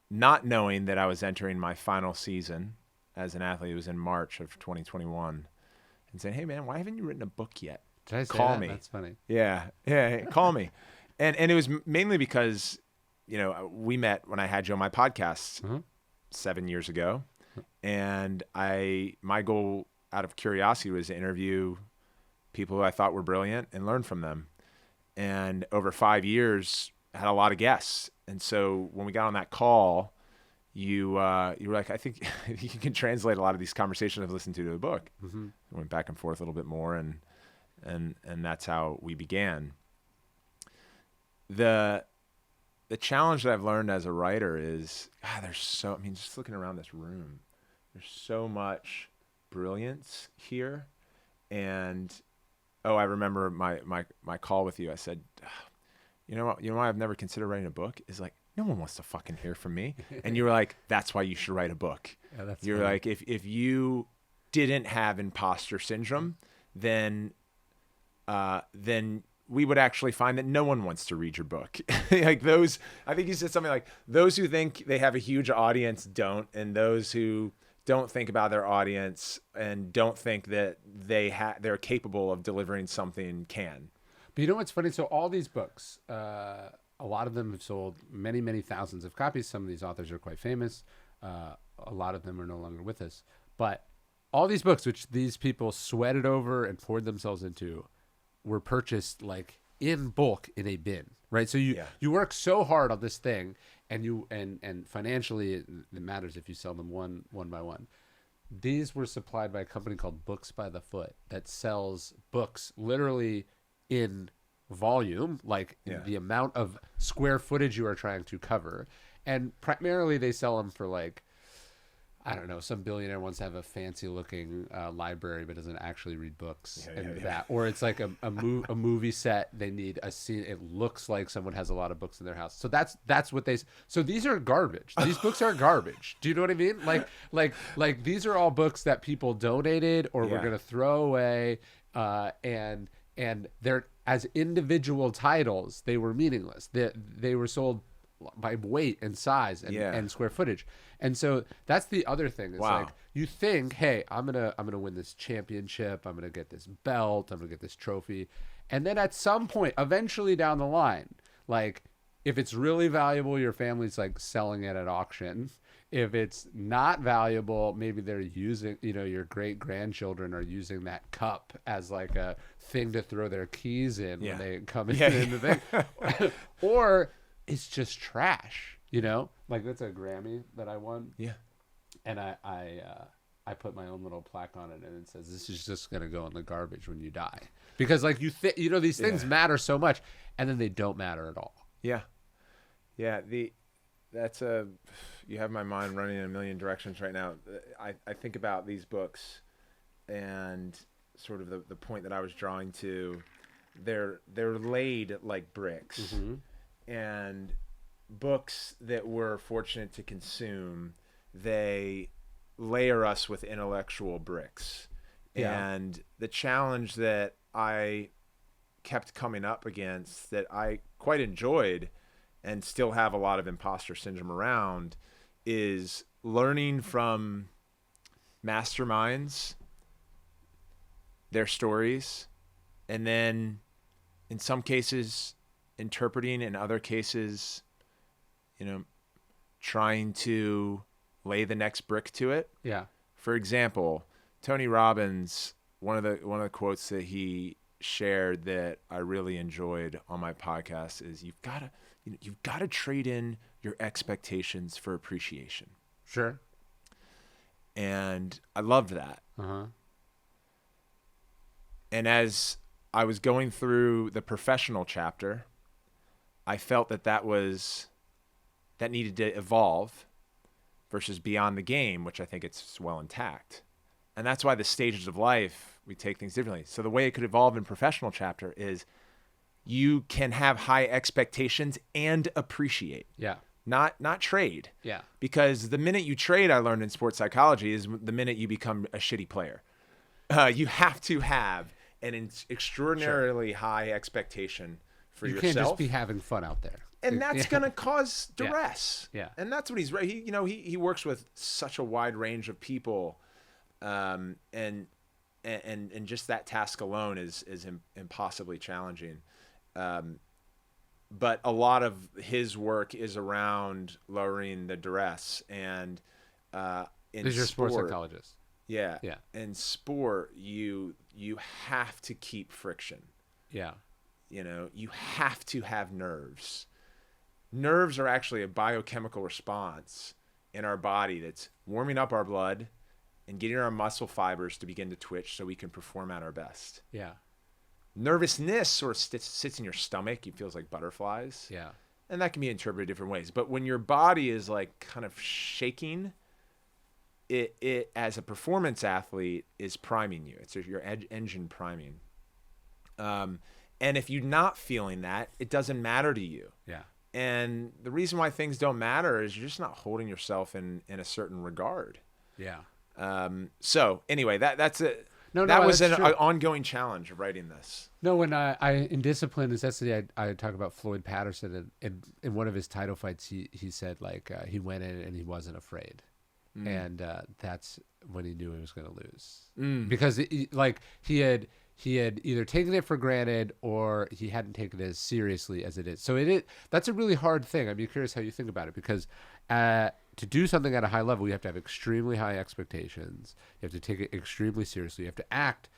not knowing that I was entering my final season as an athlete. It was in March of 2021, and saying, "Hey, man, why haven't you written a book yet? Did I say Call that? me." That's funny. Yeah, call me. And it was mainly because, we met when I had you on my podcast 7 years ago, and my goal out of curiosity was to interview people who I thought were brilliant and learn from them. And over 5 years, had a lot of guests. And so when we got on that call, you were like, I think you can translate a lot of these conversations I've listened to the book. Mm-hmm. Went back and forth a little bit more, and that's how we began. The challenge that I've learned as a writer is, just looking around this room, there's so much brilliance here. And I remember my call with you. I said, why I've never considered writing a book is like, no one wants to fucking hear from me. And you were like, that's why you should write a book. Yeah, You're funny. Like, if you didn't have imposter syndrome, then we would actually find that no one wants to read your book. Like those, I think you said something like, those who think they have a huge audience don't, and those who don't think about their audience and don't think that they're capable of delivering something can. But you know what's funny? So all these books, a lot of them have sold many, many thousands of copies. Some of these authors are quite famous. A lot of them are no longer with us. But all these books, which these people sweated over and poured themselves into, were purchased like in bulk in a bin, right? So you work so hard on this thing, and financially it matters if you sell them one by one. These were supplied by a company called Books by the Foot that sells books literally in volume, like the amount of square footage you are trying to cover. And primarily they sell them for like, I don't know, some billionaire wants to have a fancy looking library but doesn't actually read books that. Or it's like a movie set. They need a scene. It looks like someone has a lot of books in their house. So that's what so these are garbage. These books are garbage. Do you know what I mean? Like these are all books that people donated or were going to throw away. And they're as individual titles, they were meaningless. They were sold by weight and size and square footage. And so that's the other thing. It's like you think, hey, I'm gonna win this championship, I'm gonna get this belt, I'm gonna get this trophy. And then at some point, eventually down the line, like if it's really valuable, your family's like selling it at auction. If it's not valuable, maybe they're using, your great grandchildren are using that cup as like a thing to throw their keys in when they come in the thing. Or it's just trash, like that's a Grammy that I won. Yeah. And I put my own little plaque on it, and it says, this is just going to go in the garbage when you die. Because like these things matter so much, and then they don't matter at all. Yeah. Yeah. You have my mind running in a million directions right now. I think about these books and sort of the point that I was drawing to. They're laid like bricks. Mm-hmm. And books that we're fortunate to consume, they layer us with intellectual bricks. Yeah. And the challenge that I kept coming up against, that I quite enjoyed and still have a lot of imposter syndrome around, is learning from masterminds, their stories, and then in some cases interpreting, in other cases, trying to lay the next brick to it. Yeah. For example, Tony Robbins, one of the quotes that he shared that I really enjoyed on my podcast is, you've got to trade in your expectations for appreciation. Sure. And I loved that. Uh-huh. And as I was going through the professional chapter, I felt that needed to evolve versus beyond the game, which I think it's well intact. And that's why the stages of life, we take things differently. So the way it could evolve in professional chapter is you can have high expectations and appreciate. Yeah. Not trade. Yeah. Because the minute you trade, I learned in sports psychology, is the minute you become a shitty player. You have to have an extraordinarily high expectation for yourself. You can't just be having fun out there. And that's going to cause duress. Yeah. And that's what he works with such a wide range of people. And just that task alone is impossibly challenging. But a lot of his work is around lowering the duress. And is your sports psychologist? Yeah. Yeah. In sport, you have to keep friction. Yeah. You have to have nerves. Nerves are actually a biochemical response in our body that's warming up our blood and getting our muscle fibers to begin to twitch so we can perform at our best. Yeah. Nervousness sort of sits in your stomach. It feels like butterflies. Yeah. And that can be interpreted different ways. But when your body is like kind of shaking, it as a performance athlete is priming you. It's your engine priming. And if you're not feeling that, it doesn't matter to you. Yeah. And the reason why things don't matter is you're just not holding yourself in a certain regard. Yeah. So anyway, that's it. That was an ongoing challenge of writing this. No, when I in Discipline Necessity, I talk about Floyd Patterson, and in one of his title fights, he said he went in and he wasn't afraid. And that's when he knew he was going to lose. Because he had either taken it for granted or he hadn't taken it as seriously as it is. So that's a really hard thing. I'd be curious how you think about it, because to do something at a high level, you have to have extremely high expectations. You have to take it extremely seriously. You have to act.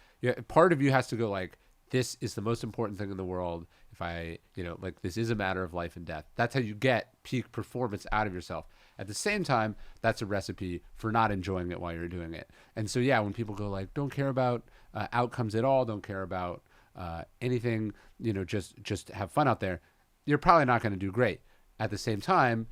Part of you has to go like, this is the most important thing in the world. This is a matter of life and death. That's how you get peak performance out of yourself. At the same time, that's a recipe for not enjoying it while you're doing it. And so, when people go like, don't care about outcomes at all, don't care about anything, just have fun out there, you're probably not going to do great. At the same time,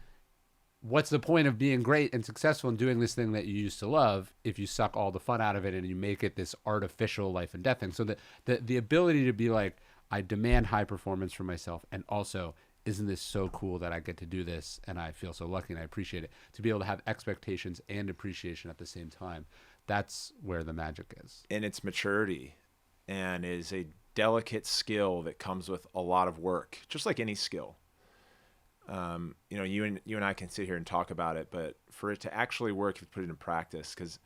what's the point of being great and successful and doing this thing that you used to love if you suck all the fun out of it and you make it this artificial life and death thing? So the ability to be like, I demand high performance from myself, and also, isn't this so cool that I get to do this and I feel so lucky and I appreciate it, to be able to have expectations and appreciation at the same time. That's where the magic is. And it's maturity, and is a delicate skill that comes with a lot of work, just like any skill. You and I can sit here and talk about it, but for it to actually work, you put it in practice. Because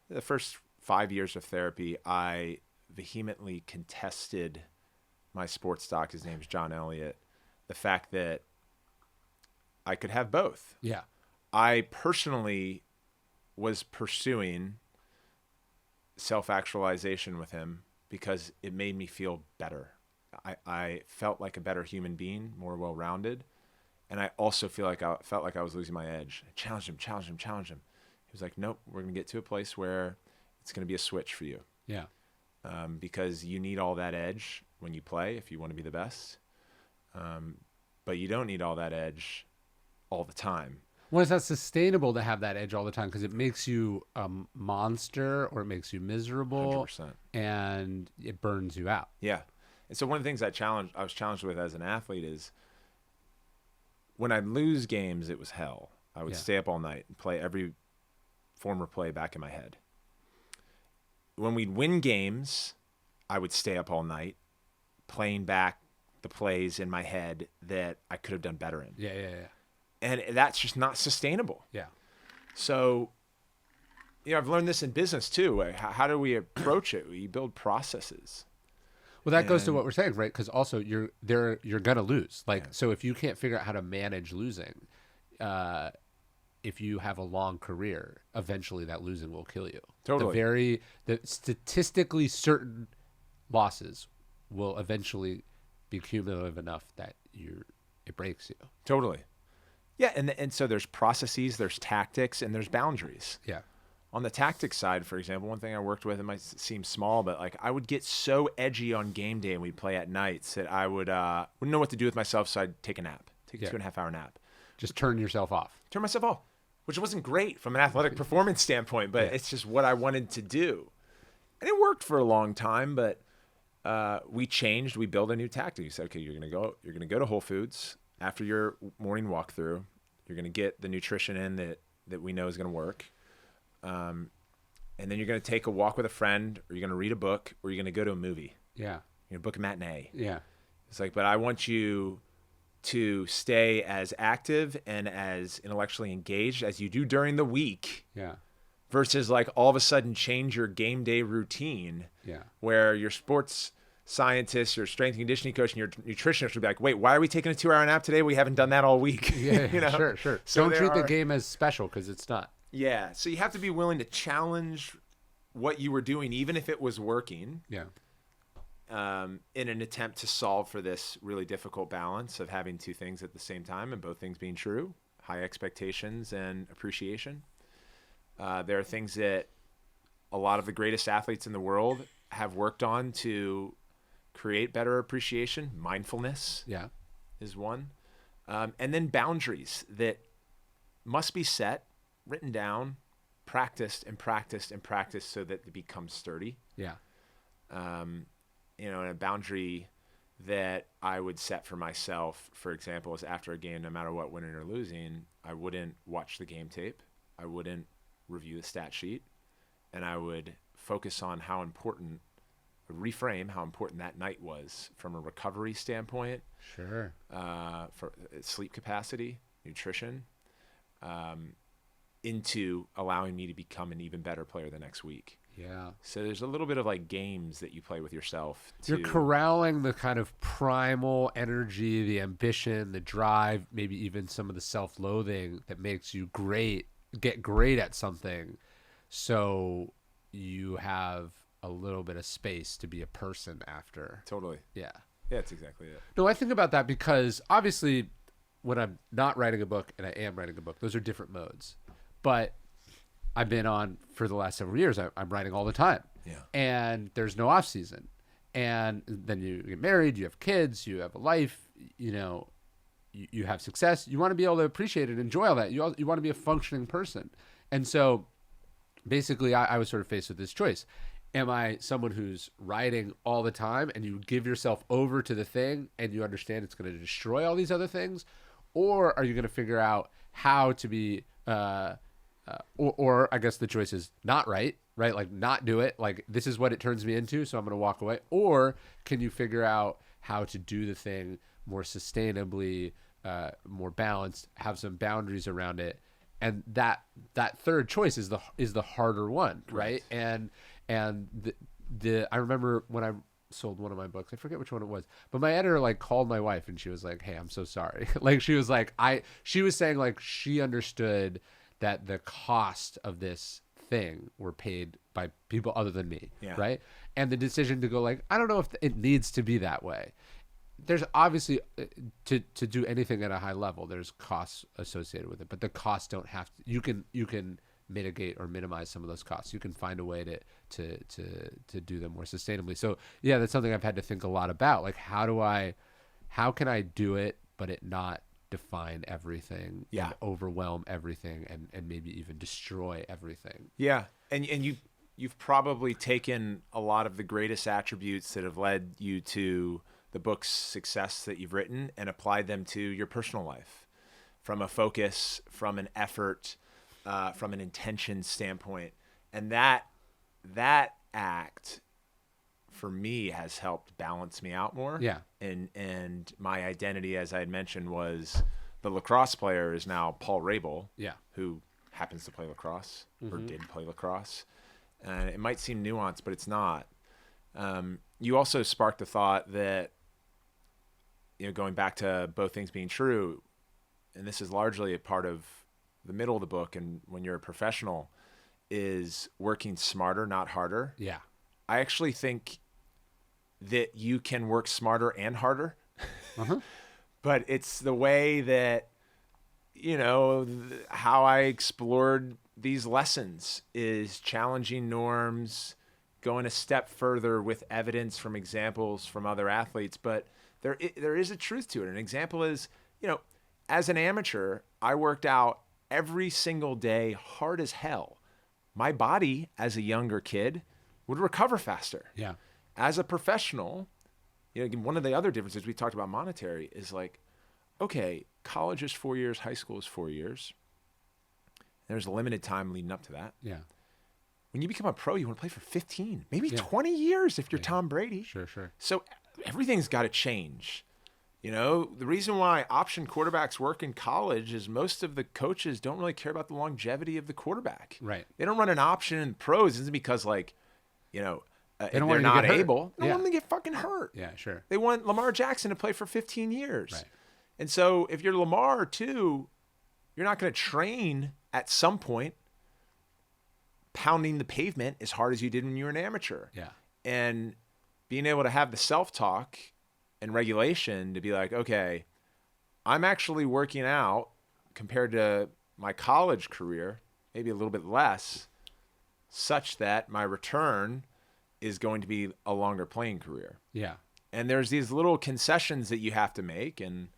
the first 5 years of therapy, I vehemently contested my sports doc. His name's John Elliott. The fact that I could have both. Yeah. I personally was pursuing self-actualization with him because it made me feel better. I felt like a better human being, more well-rounded. And I also felt like I was losing my edge. I challenged him. He was like, nope, we're going to get to a place where it's going to be a switch for you. Yeah. Because you need all that edge when you play if you want to be the best. But you don't need all that edge all the time. Well, it's not sustainable to have that edge all the time because it makes you a monster or it makes you miserable 100%. And it burns you out. Yeah. And so one of the things I was challenged with as an athlete is when I'd lose games, it was hell. I would stay up all night and play every former play back in my head. When we'd win games, I would stay up all night playing back the plays in my head that I could have done better in. Yeah. And that's just not sustainable. Yeah. So, I've learned this in business too. How do we approach it? We build processes. Well, that goes to what we're saying, right? Because also you're gonna lose. So if you can't figure out how to manage losing, if you have a long career, eventually that losing will kill you. Totally. The statistically certain losses will eventually be cumulative enough that it breaks you. Totally. Yeah, and so there's processes, there's tactics, and there's boundaries. Yeah. On the tactics side, for example, one thing I worked with, it might seem small, but like I would get so edgy on game day and we'd play at nights that I wouldn't know what to do with myself, so I'd take a nap, take a 2.5 hour nap. Just turn yourself off. Turn myself off, which wasn't great from an athletic performance standpoint, but it's just what I wanted to do. And it worked for a long time, but we changed. We built a new tactic. We said, okay, you're gonna go to Whole Foods after your morning walkthrough. You're gonna get the nutrition in that we know is gonna work. And then you're going to take a walk with a friend, or you're going to read a book, or you're going to go to a movie. Yeah. You're going to book a matinee. Yeah. It's like, but I want you to stay as active and as intellectually engaged as you do during the week. Yeah. Versus like all of a sudden change your game day routine. Yeah. Where your sports scientist, your strength and conditioning coach, and your nutritionist would be like, wait, why are we taking a 2-hour nap today? We haven't done that all week. Yeah. Sure. So don't treat the game as special because it's not. Yeah, so you have to be willing to challenge what you were doing, even if it was working. Yeah. In an attempt to solve for this really difficult balance of having two things at the same time and both things being true, high expectations and appreciation. There are things that a lot of the greatest athletes in the world have worked on to create better appreciation. Mindfulness is one. And then boundaries that must be set, written down, practiced so that they become sturdy. Yeah. And a boundary that I would set for myself, for example, is after a game, no matter what, winning or losing, I wouldn't watch the game tape. I wouldn't review the stat sheet. And I would focus on reframe how important that night was from a recovery standpoint. Sure. For sleep capacity, nutrition, into allowing me to become an even better player the next week. Yeah. So there's a little bit of like games that you play with yourself. You're corralling the kind of primal energy, the ambition, the drive, maybe even some of the self-loathing that makes you get great at something. So you have a little bit of space to be a person after. Totally. Yeah. Yeah, that's exactly it. No, I think about that because obviously when I'm not writing a book and I am writing a book, those are different modes. But I've been on for the last several years. I'm writing all the time. Yeah. And there's no off season. And then you get married, you have kids, you have a life, you have success. You want to be able to appreciate it, enjoy all that. You want to be a functioning person. And so basically I was sort of faced with this choice. Am I someone who's writing all the time and you give yourself over to the thing and you understand it's going to destroy all these other things? Or are you going to figure out how to be or I guess the choice is not right, like not do it, like this is what it turns me into, so I'm going to walk away. Or can you figure out how to do the thing more sustainably, more balanced, have some boundaries around it, and that third choice is the harder one, right? And the I remember when I sold one of my books, I forget which one it was, but my editor like called my wife and she was like, "Hey, I'm so sorry." Like she was like, she was saying like she understood that the cost of this thing were paid by people other than me, right? And the decision to go like, I don't know if it needs to be that way. There's obviously to do anything at a high level, there's costs associated with it, but the costs don't have to. You can mitigate or minimize some of those costs. You can find a way to do them more sustainably. So yeah, that's something I've had to think a lot about. Like how can I do it, but it not define everything, and overwhelm everything, and maybe even destroy everything. Yeah, and you've probably taken a lot of the greatest attributes that have led you to the book's success that you've written and applied them to your personal life, from a focus, from an effort, from an intention standpoint. And that act for me has helped balance me out more. Yeah. And my identity, as I had mentioned, was the lacrosse player is now Paul Rabil, who happens to play lacrosse or did play lacrosse. And it might seem nuanced, but it's not. You also sparked the thought that, going back to both things being true, and this is largely a part of the middle of the book, and when you're a professional, is working smarter, not harder. Yeah. I actually think that you can work smarter and harder, but it's the way that, how I explored these lessons is challenging norms, going a step further with evidence from examples from other athletes. But there is a truth to it. An example is, as an amateur, I worked out every single day hard as hell. My body, as a younger kid, would recover faster. Yeah. As a professional, one of the other differences we talked about monetary is like, okay, college is 4 years, high school is 4 years. There's a limited time leading up to that. Yeah. When you become a pro, you want to play for 15, maybe 20 years if you're Tom Brady. Sure. So everything's got to change. The reason why option quarterbacks work in college is most of the coaches don't really care about the longevity of the quarterback. Right. They don't run an option in the pros. It's because they're not able. They don't want them to get fucking hurt. Yeah, sure. They want Lamar Jackson to play for 15 years. Right. And so if you're Lamar too, you're not going to train at some point pounding the pavement as hard as you did when you were an amateur. Yeah. And being able to have the self-talk and regulation to be like, okay, I'm actually working out compared to my college career, maybe a little bit less, such that my return is going to be a longer playing career. Yeah. And there's these little concessions that you have to make, and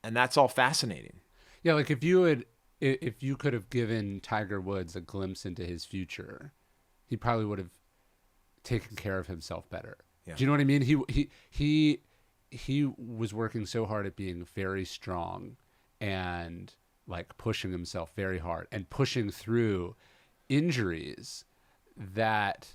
that's all fascinating. Yeah, like if you could have given Tiger Woods a glimpse into his future, he probably would have taken care of himself better. Yeah. Do you know what I mean? He was working so hard at being very strong and like pushing himself very hard and pushing through injuries that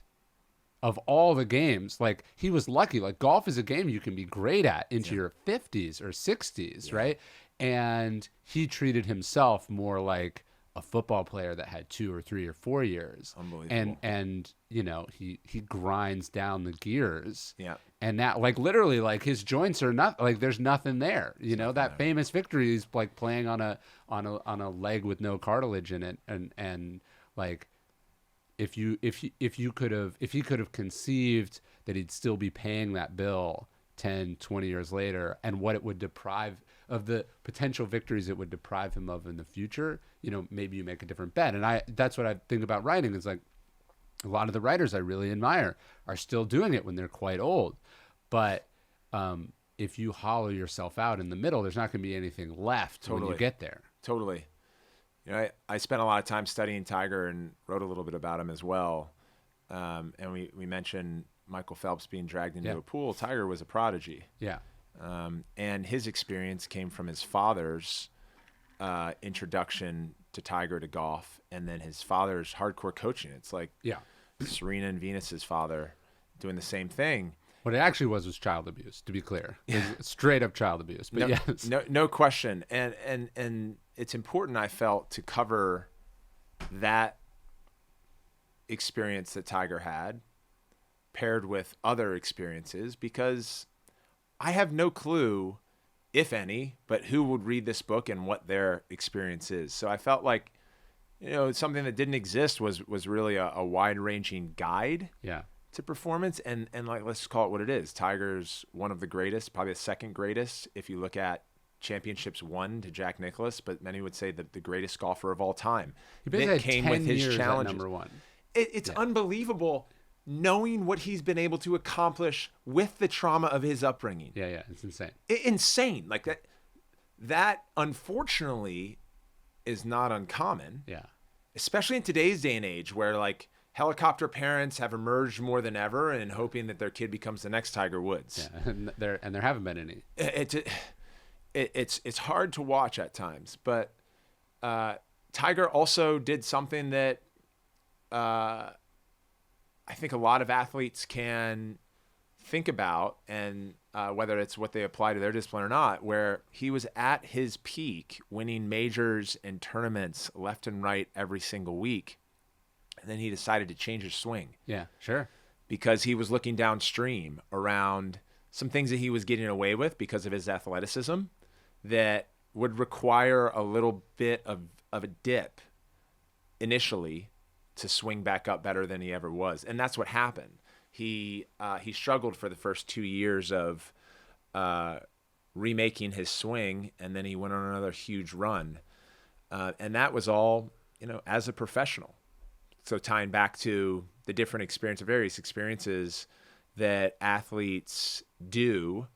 of all the games, like he was lucky. Like golf is a game you can be great at into your 50s or 60s, right? And he treated himself more like a football player that had 2 or 3 or 4 years. Unbelievable. And he grinds down the gears. Yeah. And now, like literally, like his joints are not like there's nothing there. That famous victory is like playing on a leg with no cartilage in it, and like if he could have conceived that he'd still be paying that bill 10, 20 years later, and what it would deprive of the potential victories it would deprive him of in the future, maybe you make a different bet. And that's what I think about writing is like a lot of the writers I really admire are still doing it when they're quite old. But if you hollow yourself out in the middle, there's not going to be anything left when you get there. Totally. I spent a lot of time studying Tiger and wrote a little bit about him as well. And we mentioned Michael Phelps being dragged into a pool. Tiger was a prodigy. Yeah. And his experience came from his father's introduction to Tiger to golf, and then his father's hardcore coaching. It's like Serena and Venus's father doing the same thing. What it actually was child abuse, to be clear. It was straight up child abuse. But yes. No question. And it's important, I felt, to cover that experience that Tiger had paired with other experiences, because I have no clue, if any, but who would read this book and what their experience is. So I felt like, something that didn't exist was really a wide-ranging guide to performance. And like, let's call it what it is. Tiger's one of the greatest, probably the second greatest, if you look at championships won to Jack Nicklaus, but many would say that the greatest golfer of all time. He basically had came 10 with his years challenges. At number one. It's unbelievable knowing what he's been able to accomplish with the trauma of his upbringing. Yeah, it's insane. Insane. Like that unfortunately is not uncommon. Yeah. Especially in today's day and age, where like helicopter parents have emerged more than ever and hoping that their kid becomes the next Tiger Woods. Yeah, and there haven't been any. It's hard to watch at times, but Tiger also did something that I think a lot of athletes can think about, and whether it's what they apply to their discipline or not, where he was at his peak, winning majors and tournaments left and right every single week. And then he decided to change his swing. Yeah, sure. Because he was looking downstream around some things that he was getting away with because of his athleticism that would require a little bit of a dip initially to swing back up better than he ever was. And that's what happened. He struggled for the first 2 years of remaking his swing, and then he went on another huge run. And that was all, as a professional. So tying back to the various experiences that athletes do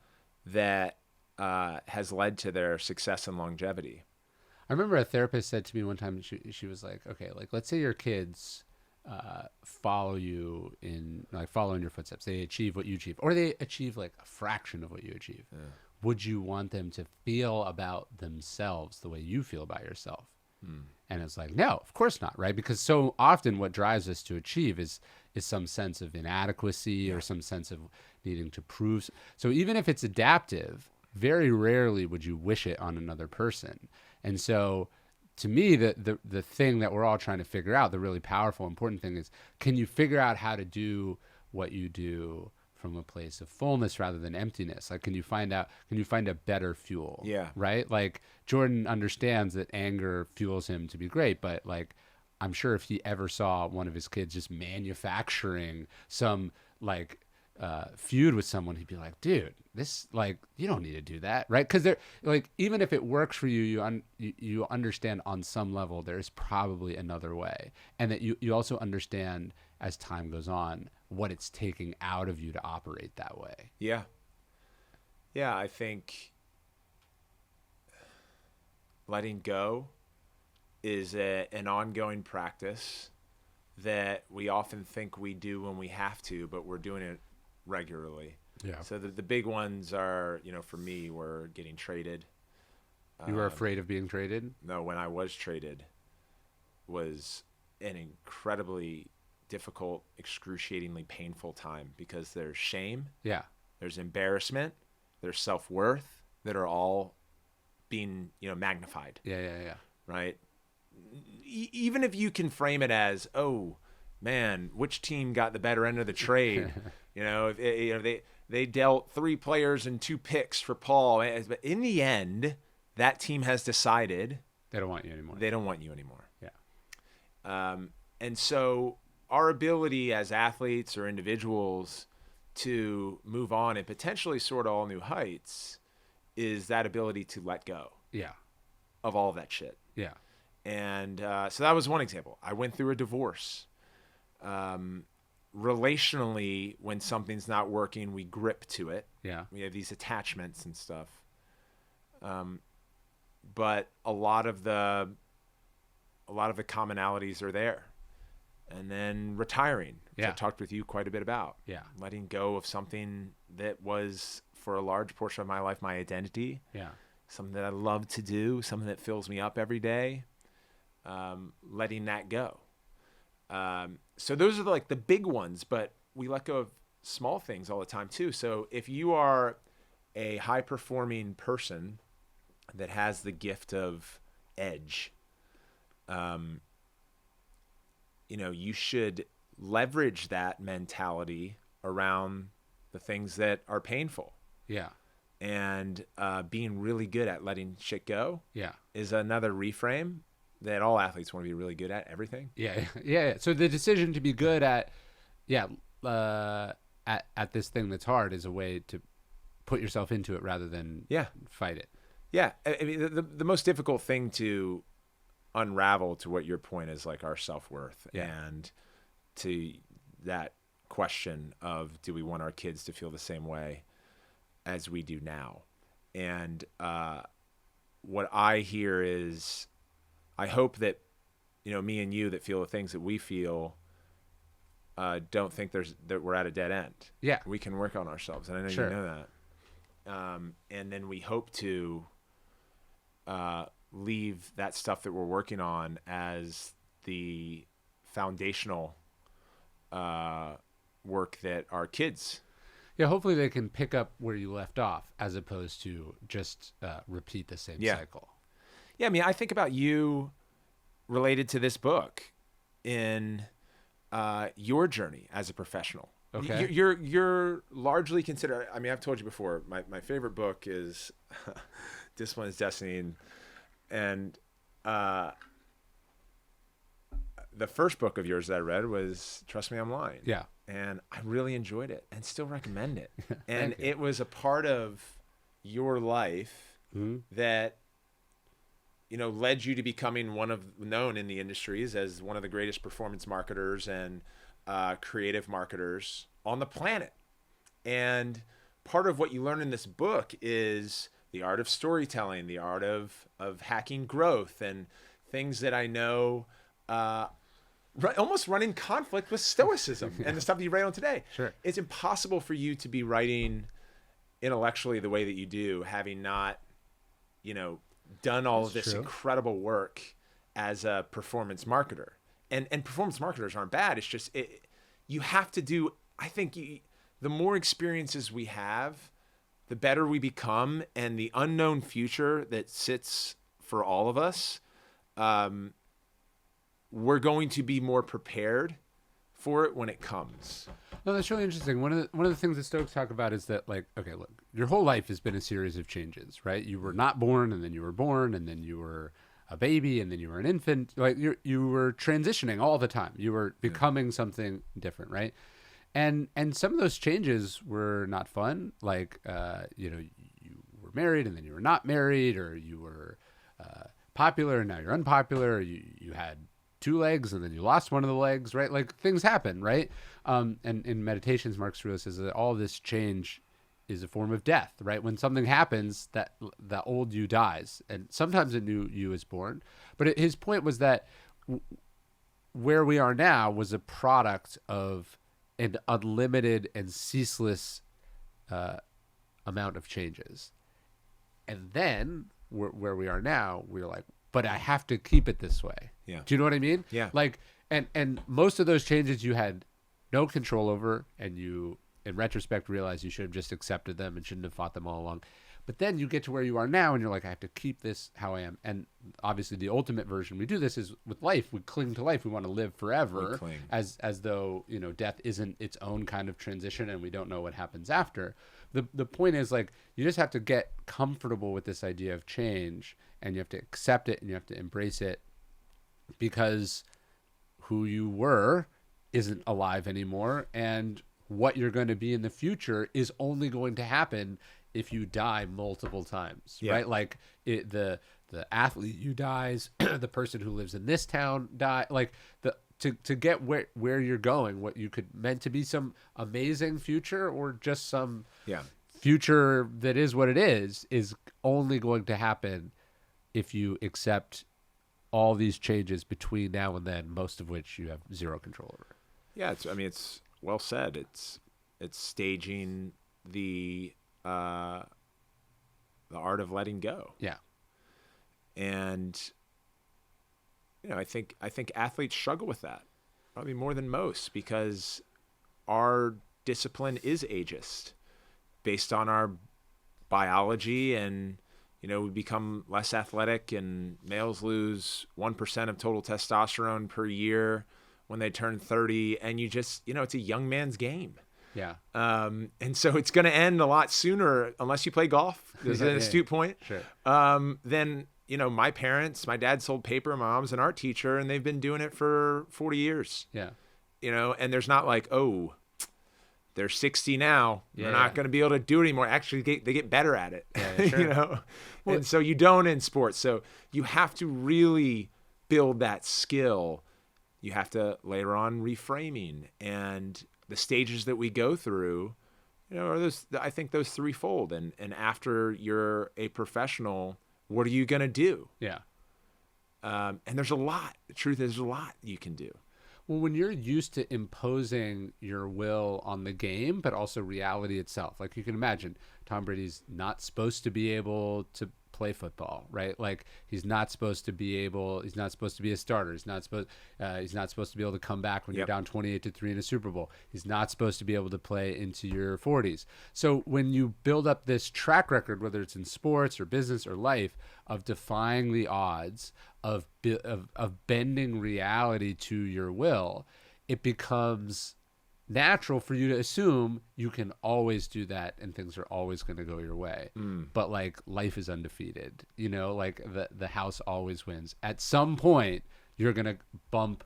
that has led to their success and longevity. I remember a therapist said to me one time, she was like, okay, like let's say your kids follow you follow in your footsteps. They achieve what you achieve, or they achieve like a fraction of what you achieve. Yeah. Would you want them to feel about themselves the way you feel about yourself? And it's like, no, of course not, right? Because so often what drives us to achieve is some sense of inadequacy or some sense of needing to prove. So even if it's adaptive, very rarely would you wish it on another person. And so to me, the thing that we're all trying to figure out, the really powerful, important thing is, can you figure out how to do what you do from a place of fullness rather than emptiness? Like, can you find a better fuel? Yeah. Right? Like, Jordan understands that anger fuels him to be great, but like, I'm sure if he ever saw one of his kids just manufacturing some like feud with someone, he'd be like, dude, this, like, you don't need to do that, right? Because they're like, even if it works for you, you understand on some level there's probably another way, and that you also understand as time goes on what it's taking out of you to operate that way. Yeah, I think letting go is an ongoing practice that we often think we do when we have to, but we're doing it regularly. Yeah. So the big ones are, for me, were getting traded. You were afraid of being traded? No, when I was traded was an incredibly difficult, excruciatingly painful time, because there's shame. Yeah. There's embarrassment. There's self-worth that are all being, magnified. Yeah. Right? Even if you can frame it as, oh, man, which team got the better end of the trade? They dealt 3 players and 2 picks for Paul. But in the end, that team has decided they don't want you anymore. Yeah. And so our ability as athletes or individuals to move on and potentially soar to all new heights is that ability to let go. Yeah. Of all of that shit. Yeah. And so that was one example. I went through a divorce. Relationally, when something's not working, we grip to it. Yeah. We have these attachments and stuff. But a lot of the commonalities are there. And then retiring, which I talked with you quite a bit about. Yeah. Letting go of something that was, for a large portion of my life, my identity. Yeah. Something that I love to do, something that fills me up every day. letting that go. So those are like the big ones, but we let go of small things all the time too. So if you are a high performing person that has the gift of edge, you should leverage that mentality around the things that are painful. Yeah. And being really good at letting shit go Yeah. is another reframe that all athletes want to be really good at everything. Yeah. Yeah. So the decision to be good at this thing that's hard is a way to put yourself into it rather than fight it. Yeah. I mean, the most difficult thing to unravel, to what your point is, like our self-worth, and to that question of, do we want our kids to feel the same way as we do now? And what I hear is, I hope that, me and you that feel the things that we feel, don't think that we're at a dead end. Yeah. We can work on ourselves. And I know Sure. you know that. And then we hope to leave that stuff that we're working on as the foundational work that our kids. Yeah, hopefully they can pick up where you left off as opposed to just repeat the same cycle. Yeah, I mean, I think about you related to this book in your journey as a professional. Okay. You're largely considered, I mean, I've told you before, my favorite book is Discipline is Destiny. And the first book of yours that I read was Trust Me, I'm Lying. Yeah. And I really enjoyed it and still recommend it. And it was a part of your life that, led you to becoming known in the industries as one of the greatest performance marketers and creative marketers on the planet. And part of what you learn in this book is the art of storytelling, the art of hacking growth, and things that I know almost run in conflict with Stoicism and the stuff that you write on today. Sure. It's impossible for you to be writing intellectually the way that you do, having not, done all of this incredible work as a performance marketer. And performance marketers aren't bad. It's just, you have to do, I think the more experiences we have, the better we become, and the unknown future that sits for all of us, we're going to be more prepared for it when it comes. No, that's really interesting. One of the things that Stoics talk about is that, like, okay, look, your whole life has been a series of changes, right? You were not born, and then you were born, and then you were a baby, and then you were an infant. Like, you were transitioning all the time. You were becoming something different, right? And some of those changes were not fun. Like, you were married, and then you were not married, or you were popular, and now you're unpopular. Or you had 2 legs and then you lost one of the legs, right? Like, things happen, right? And in Meditations, Mark Cerullo says that all this change is a form of death, right? When something happens, that the old you dies, and sometimes a new you is born. But his point was that where we are now was a product of an unlimited and ceaseless amount of changes. And then where we are now, we're like, but I have to keep it this way. Yeah. Do you know what I mean? Yeah. Like, and most of those changes you had no control over, and you, in retrospect, realize you should have just accepted them and shouldn't have fought them all along. But then you get to where you are now, and you're like, I have to keep this how I am. And obviously, the ultimate version we do this is with life. We cling to life. We want to live forever, as though death isn't its own kind of transition, and we don't know what happens after. The point is, like, you just have to get comfortable with this idea of change, and you have to accept it, and you have to embrace it, because who you were isn't alive anymore, and what you're going to be in the future is only going to happen if you die multiple times, right? Like, the athlete who dies, the person who lives in this town die. Like, to get where you're going, what you could meant to be some amazing future or just some future that is what it is only going to happen if you accept all these changes between now and then, most of which you have zero control over. Yeah, it's well said. It's staging the art of letting go. Yeah. And I think athletes struggle with that probably more than most because our discipline is ageist based on our biology, and we become less athletic, and males lose 1% of total testosterone per year when they turn 30, and you just, it's a young man's game. Yeah. And so it's going to end a lot sooner unless you play golf. There's an astute point. Sure. Then, my parents, my dad sold paper, my mom's an art teacher, and they've been doing it for 40 years. Yeah. And there's not like, oh, they're 60 now. Yeah, they're not going to be able to do it anymore. Actually, they get better at it. Yeah, sure. Well, and so you don't in sports. So you have to really build that skill. You have to later on reframing, and the stages that we go through, are those. I think those threefold. And after you're a professional, what are you going to do? Yeah. And there's a lot. The truth is, there's a lot you can do. Well, when you're used to imposing your will on the game, but also reality itself, like you can imagine, Tom Brady's not supposed to be able to play football, right? Like he's not supposed to be a starter. He's not supposed to be able to come back when you're down 28-3 in a Super Bowl. He's not supposed to be able to play into your 40s. So when you build up this track record, whether it's in sports or business or life, of defying the odds, of bending reality to your will, it becomes natural for you to assume you can always do that and things are always going to go your way. But like life is undefeated, like the house always wins. At some point you're going to bump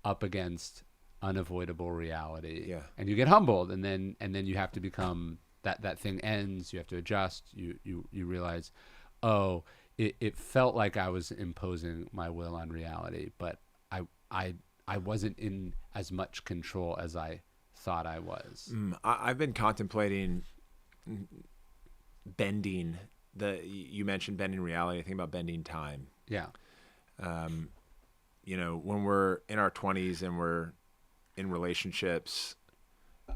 up against unavoidable reality. Yeah. And you get humbled, and then you have to become that thing ends, you have to adjust, you realize, oh, it felt like I was imposing my will on reality, but I wasn't in as much control as I thought I was. I've been contemplating bending. You mentioned bending reality. I think about bending time. Yeah. When we're in our 20s and we're in relationships,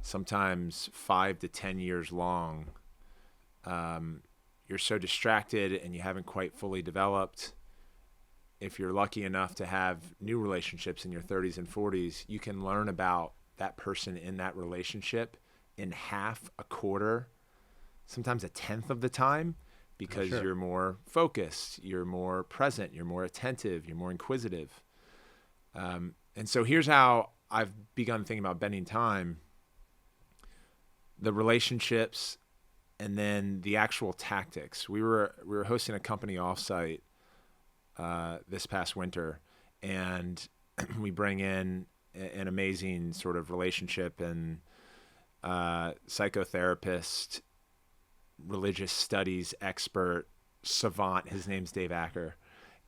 sometimes 5 to 10 years long, you're so distracted and you haven't quite fully developed. If you're lucky enough to have new relationships in your 30s and 40s, you can learn about that person in that relationship in half, a quarter, sometimes a tenth of the time, because you're more focused, you're more present, you're more attentive, you're more inquisitive. And so here's how I've begun thinking about bending time. The relationships and then the actual tactics. We were hosting a company offsite this past winter, and we bring in an amazing sort of relationship and psychotherapist, religious studies expert, savant. His name's Dave Acker.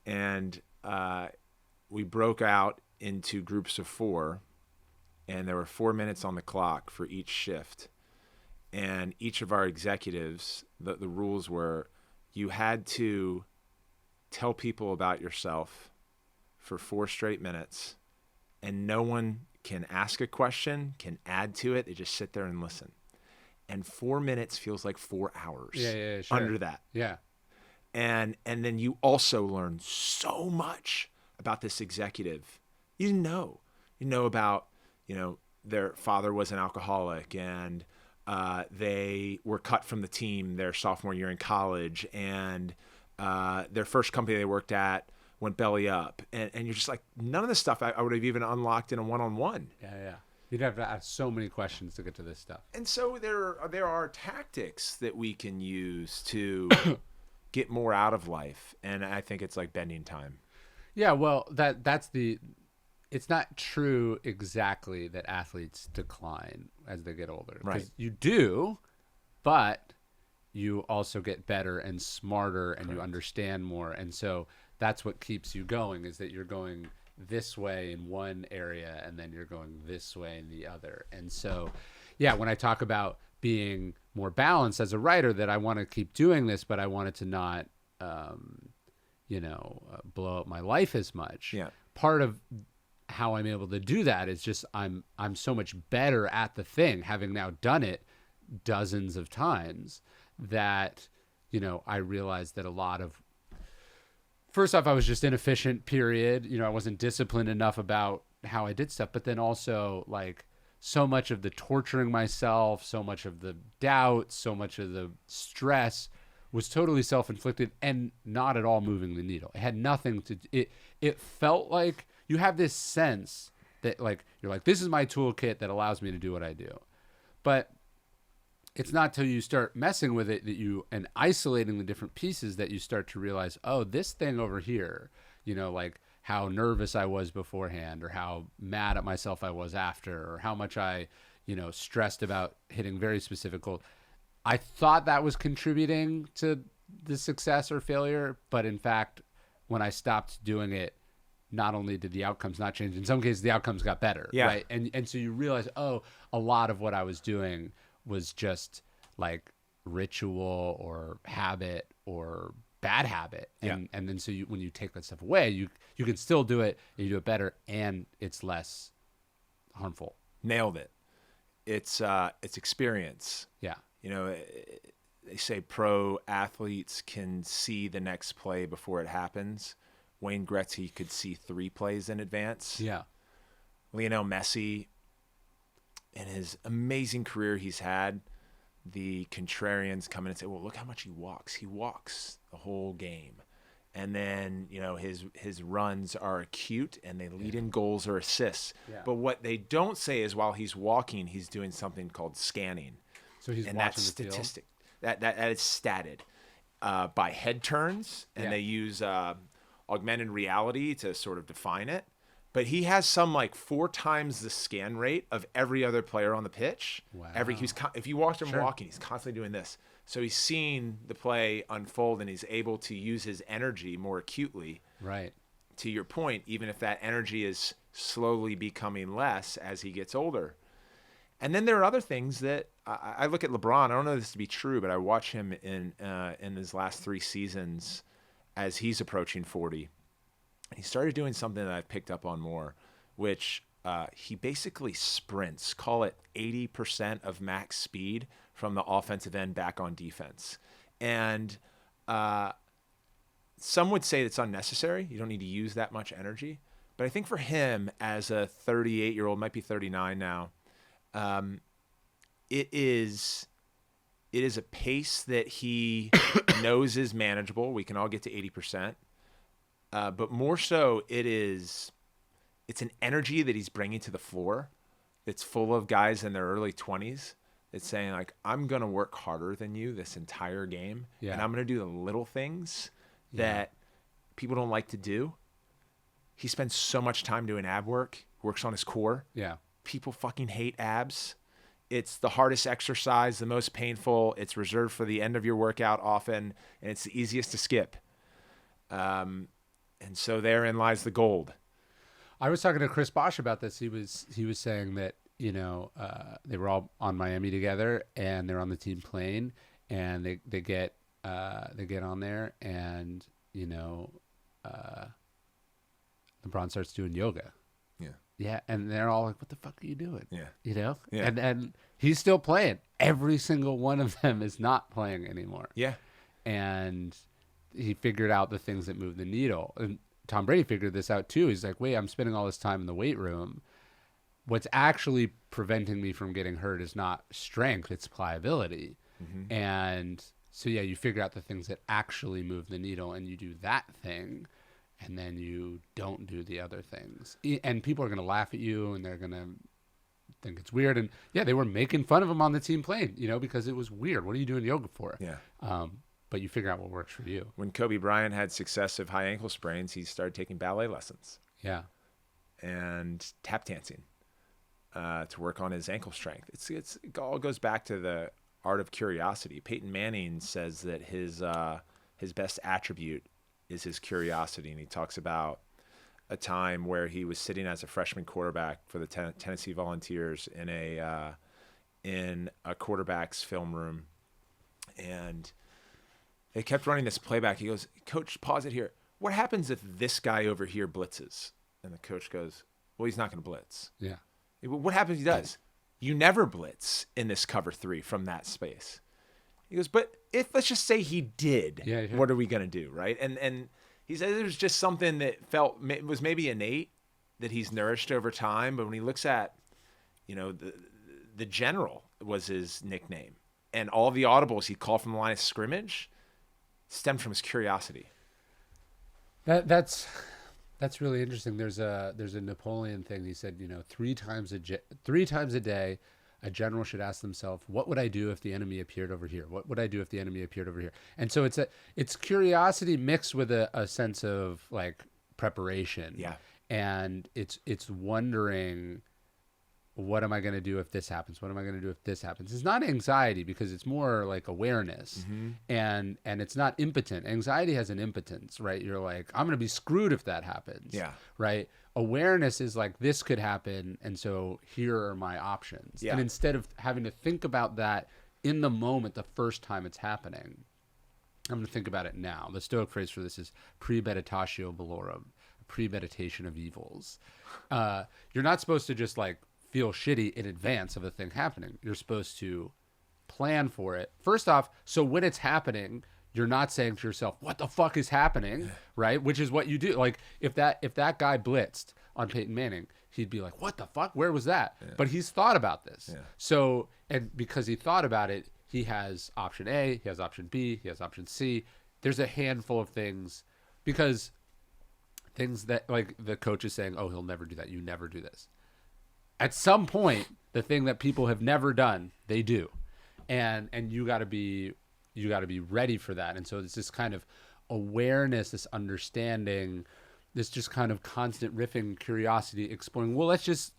And we broke out into groups of 4, and there were 4 minutes on the clock for each shift. And each of our executives, the rules were, you had to tell people about yourself for 4 straight minutes, and no one can ask a question, can add to it. They just sit there and listen. And 4 minutes feels like 4 hours sure. under that. Yeah. And then you also learn so much about this executive. You didn't know. You know about, their father was an alcoholic, and they were cut from the team their sophomore year in college, and their first company they worked at went belly up. And you're just like, none of this stuff I would have even unlocked in a one-on-one. Yeah. You'd have to ask so many questions to get to this stuff. And so there are tactics that we can use to get more out of life. And I think it's like bending time. Yeah, well, it's not true exactly that athletes decline as they get older. Right. You do, but you also get better and smarter, and you understand more. And so that's what keeps you going, is that you're going this way in one area and then you're going this way in the other. And so, yeah, when I talk about being more balanced as a writer, that I want to keep doing this, but I want it to not, blow up my life as much. Yeah. Part of how I'm able to do that is just I'm so much better at the thing, having now done it dozens of times, that I realize that a lot of first off, I was just inefficient, period. I wasn't disciplined enough about how I did stuff. But then also, like, so much of the torturing myself, so much of the doubt, so much of the stress was totally self-inflicted and not at all moving the needle. It had nothing to it felt like you have this sense that, like, you're like, this is my toolkit that allows me to do what I do. But it's not till you start messing with it and isolating the different pieces that you start to realize, oh, this thing over here, like how nervous I was beforehand, or how mad at myself I was after, or how much I, stressed about hitting very specific goals. I thought that was contributing to the success or failure, but in fact, when I stopped doing it, not only did the outcomes not change, in some cases the outcomes got better, right? And so you realize, oh, a lot of what I was doing was just like ritual or habit or bad habit. And then so when you take that stuff away, you can still do it, and you do it better, and it's less harmful. Nailed it. It's experience. Yeah. They say pro athletes can see the next play before it happens. Wayne Gretzky could see 3 plays in advance. Yeah. Lionel Messi, in his amazing career he's had, the contrarians come in and say, well, look how much he walks. He walks the whole game. And then, his runs are acute and they lead in goals or assists. Yeah. But what they don't say is while he's walking, he's doing something called scanning. So he's and watching that's the statistic. That is statted by head turns, and they use augmented reality to sort of define it. But he has some like 4 times the scan rate of every other player on the pitch. Wow. If you watch him walking, he's constantly doing this. So he's seeing the play unfold, and he's able to use his energy more acutely. Right. To your point, even if that energy is slowly becoming less as he gets older. And then there are other things that I look at LeBron. I don't know this to be true, but I watch him in his last 3 seasons as he's approaching 40. He started doing something that I've picked up on more, which he basically sprints, call it 80% of max speed from the offensive end back on defense. And some would say it's unnecessary. You don't need to use that much energy. But I think for him, as a 38-year-old, might be 39 now, it is a pace that he knows is manageable. We can all get to 80%. But more so, it's an energy that he's bringing to the floor that's full of guys in their early 20s that's saying, like, I'm going to work harder than you this entire game, and I'm going to do the little things that people don't like to do. He spends so much time doing ab work, works on his core. Yeah. People fucking hate abs. It's the hardest exercise, the most painful. It's reserved for the end of your workout often, and it's the easiest to skip. And so therein lies the gold. I was talking to Chris Bosch about this. He was saying that, they were all on Miami together, and they're on the team plane, and they get on there, and LeBron starts doing yoga. Yeah. Yeah, and they're all like, "What the fuck are you doing?" Yeah. Yeah. And he's still playing. Every single one of them is not playing anymore. Yeah. And he figured out the things that move the needle. And Tom Brady figured this out too. He's like, wait, I'm spending all this time in the weight room. What's actually preventing me from getting hurt is not strength, it's pliability. Mm-hmm. And so, you figure out the things that actually move the needle, and you do that thing, and then you don't do the other things. And people are going to laugh at you, and they're going to think it's weird. And they were making fun of him on the team plane, because it was weird. What are you doing yoga for? Yeah. But you figure out what works for you. When Kobe Bryant had successive high ankle sprains, he started taking ballet lessons. Yeah. And tap dancing to work on his ankle strength. It all goes back to the art of curiosity. Peyton Manning says that his best attribute is his curiosity, and he talks about a time where he was sitting as a freshman quarterback for the Tennessee Volunteers in a quarterback's film room, and they kept running this playback. He goes, "Coach, pause it here. What happens if this guy over here blitzes?" And the coach goes, "Well, he's not going to blitz." Yeah. What happens if he does? You never blitz in this cover 3 from that space. He goes, but let's just say he did, what are we going to do, right? And He said it was just something that was maybe innate, that he's nourished over time. But when he looks at, the general was his nickname, and all the audibles he called from the line of scrimmage stemmed from his curiosity. That's really interesting. There's a Napoleon thing. He said, 3 times a day, a general should ask themselves, what would I do if the enemy appeared over here? What would I do if the enemy appeared over here? And so it's curiosity mixed with a sense of like preparation. Yeah. And it's wondering, what am I going to do if this happens? What am I going to do if this happens? It's not anxiety, because it's more like awareness. And it's not impotent. Anxiety has an impotence, right? You're like, I'm going to be screwed if that happens. Yeah. Right. Awareness is like, this could happen, and so here are my options. Yeah. And instead of having to think about that in the moment the first time it's happening, I'm going to think about it now. The Stoic phrase for this is premeditatio malorum, premeditation of evils. You're not supposed to just like feel shitty in advance of a thing happening. You're supposed to plan for it. First off, so when it's happening, you're not saying to yourself, what the fuck is happening, right? Which is what you do. Like if that guy blitzed on Peyton Manning, he'd be like, what the fuck? Where was that? Yeah. But he's thought about this. Yeah. So, and because he thought about it, he has option A, he has option B, he has option C. There's a handful of things, because things that like the coach is saying, oh, he'll never do that. You never do this. At some point, the thing that people have never done, they do. And you got to be ready for that. And so it's this kind of awareness, this understanding, this just kind of constant riffing, curiosity, exploring. Well, let's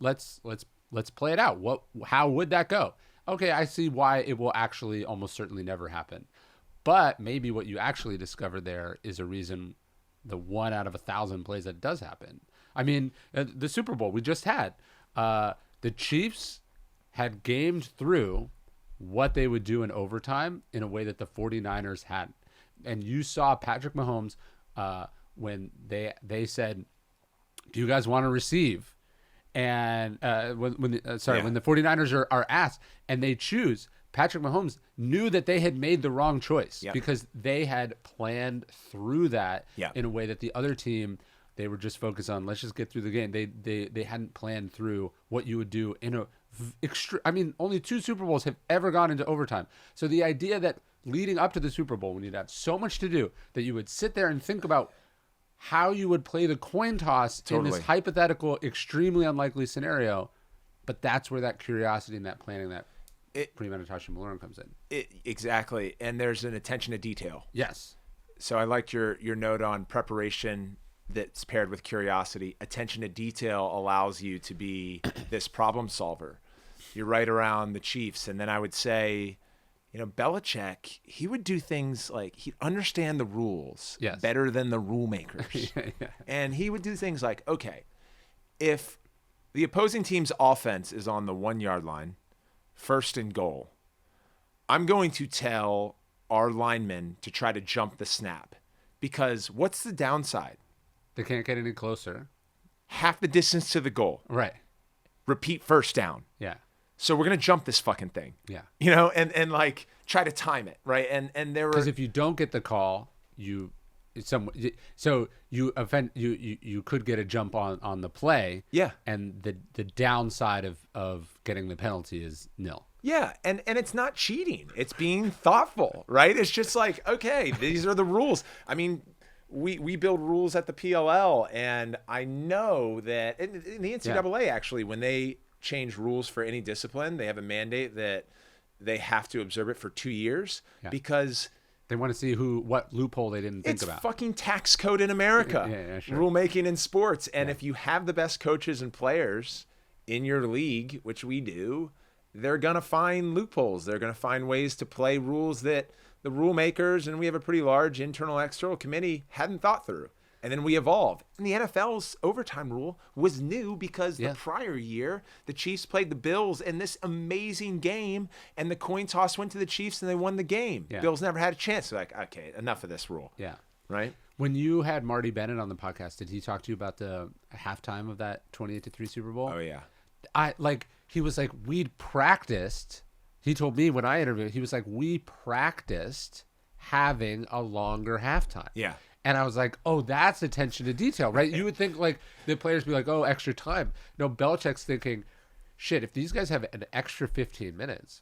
play it out. How would that go? Okay, I see why it will actually almost certainly never happen. But maybe what you actually discovered there is a reason, the 1 out of 1,000 plays that does happen. I mean, the Super Bowl we just had, the Chiefs had gamed through what they would do in overtime in a way that the 49ers hadn't. And you saw Patrick Mahomes when they said, do you guys want to receive? And when the 49ers are asked and they choose, Patrick Mahomes knew that they had made the wrong choice because they had planned through that in a way that the other team, they were just focused on, let's just get through the game. They hadn't planned through what you would do in a only 2 Super Bowls have ever gone into overtime. So the idea that leading up to the Super Bowl, when you'd have so much to do, that you would sit there and think about how you would play the coin toss in this hypothetical, extremely unlikely scenario, but that's where that curiosity and that planning, that premeditation malorum comes in. Exactly, and there's an attention to detail. Yes. So I liked your note on preparation that's paired with curiosity. Attention to detail allows you to be this problem solver. You're right around the Chiefs, and then I would say, Belichick, he would do things like he'd understand the rules better than the rule makers. And he would do things like, okay, if the opposing team's offense is on the 1 yard line, 1st and goal, I'm going to tell our linemen to try to jump the snap, because what's the downside? They can't get any closer. Half the distance to the goal. Right. Repeat 1st down. Yeah. So we're going to jump this fucking thing. Yeah. And like try to time it, right? And there were, because if you don't get the call, you could get a jump on the play. Yeah. And the downside of getting the penalty is nil. Yeah, and it's not cheating. It's being thoughtful, right? It's just like, okay, these are the rules. I mean, we build rules at the PLL, and I know that in the NCAA, actually, when they change rules for any discipline, they have a mandate that they have to observe it for 2 years because they want to see what loophole they didn't think about. It's fucking tax code in America, sure. Rulemaking in sports. And if you have the best coaches and players in your league, which we do, they're going to find loopholes. They're going to find ways to play rules that the rule makers, and we have a pretty large internal external committee, hadn't thought through. And then we evolve. And the NFL's overtime rule was new because the prior year, the Chiefs played the Bills in this amazing game, and the coin toss went to the Chiefs, and they won the game. Yeah. Bills never had a chance. They're like, okay, enough of this rule. Yeah. Right? When you had Marty Bennett on the podcast, did he talk to you about the halftime of that 28-3 Super Bowl? Oh, yeah. He was like, we'd practiced. He told me when I interviewed, he was like, we practiced having a longer halftime. Yeah. And I was like, oh, that's attention to detail, right? You would think like the players be like, oh, extra time. No, Belichick's thinking, shit, if these guys have an extra 15 minutes,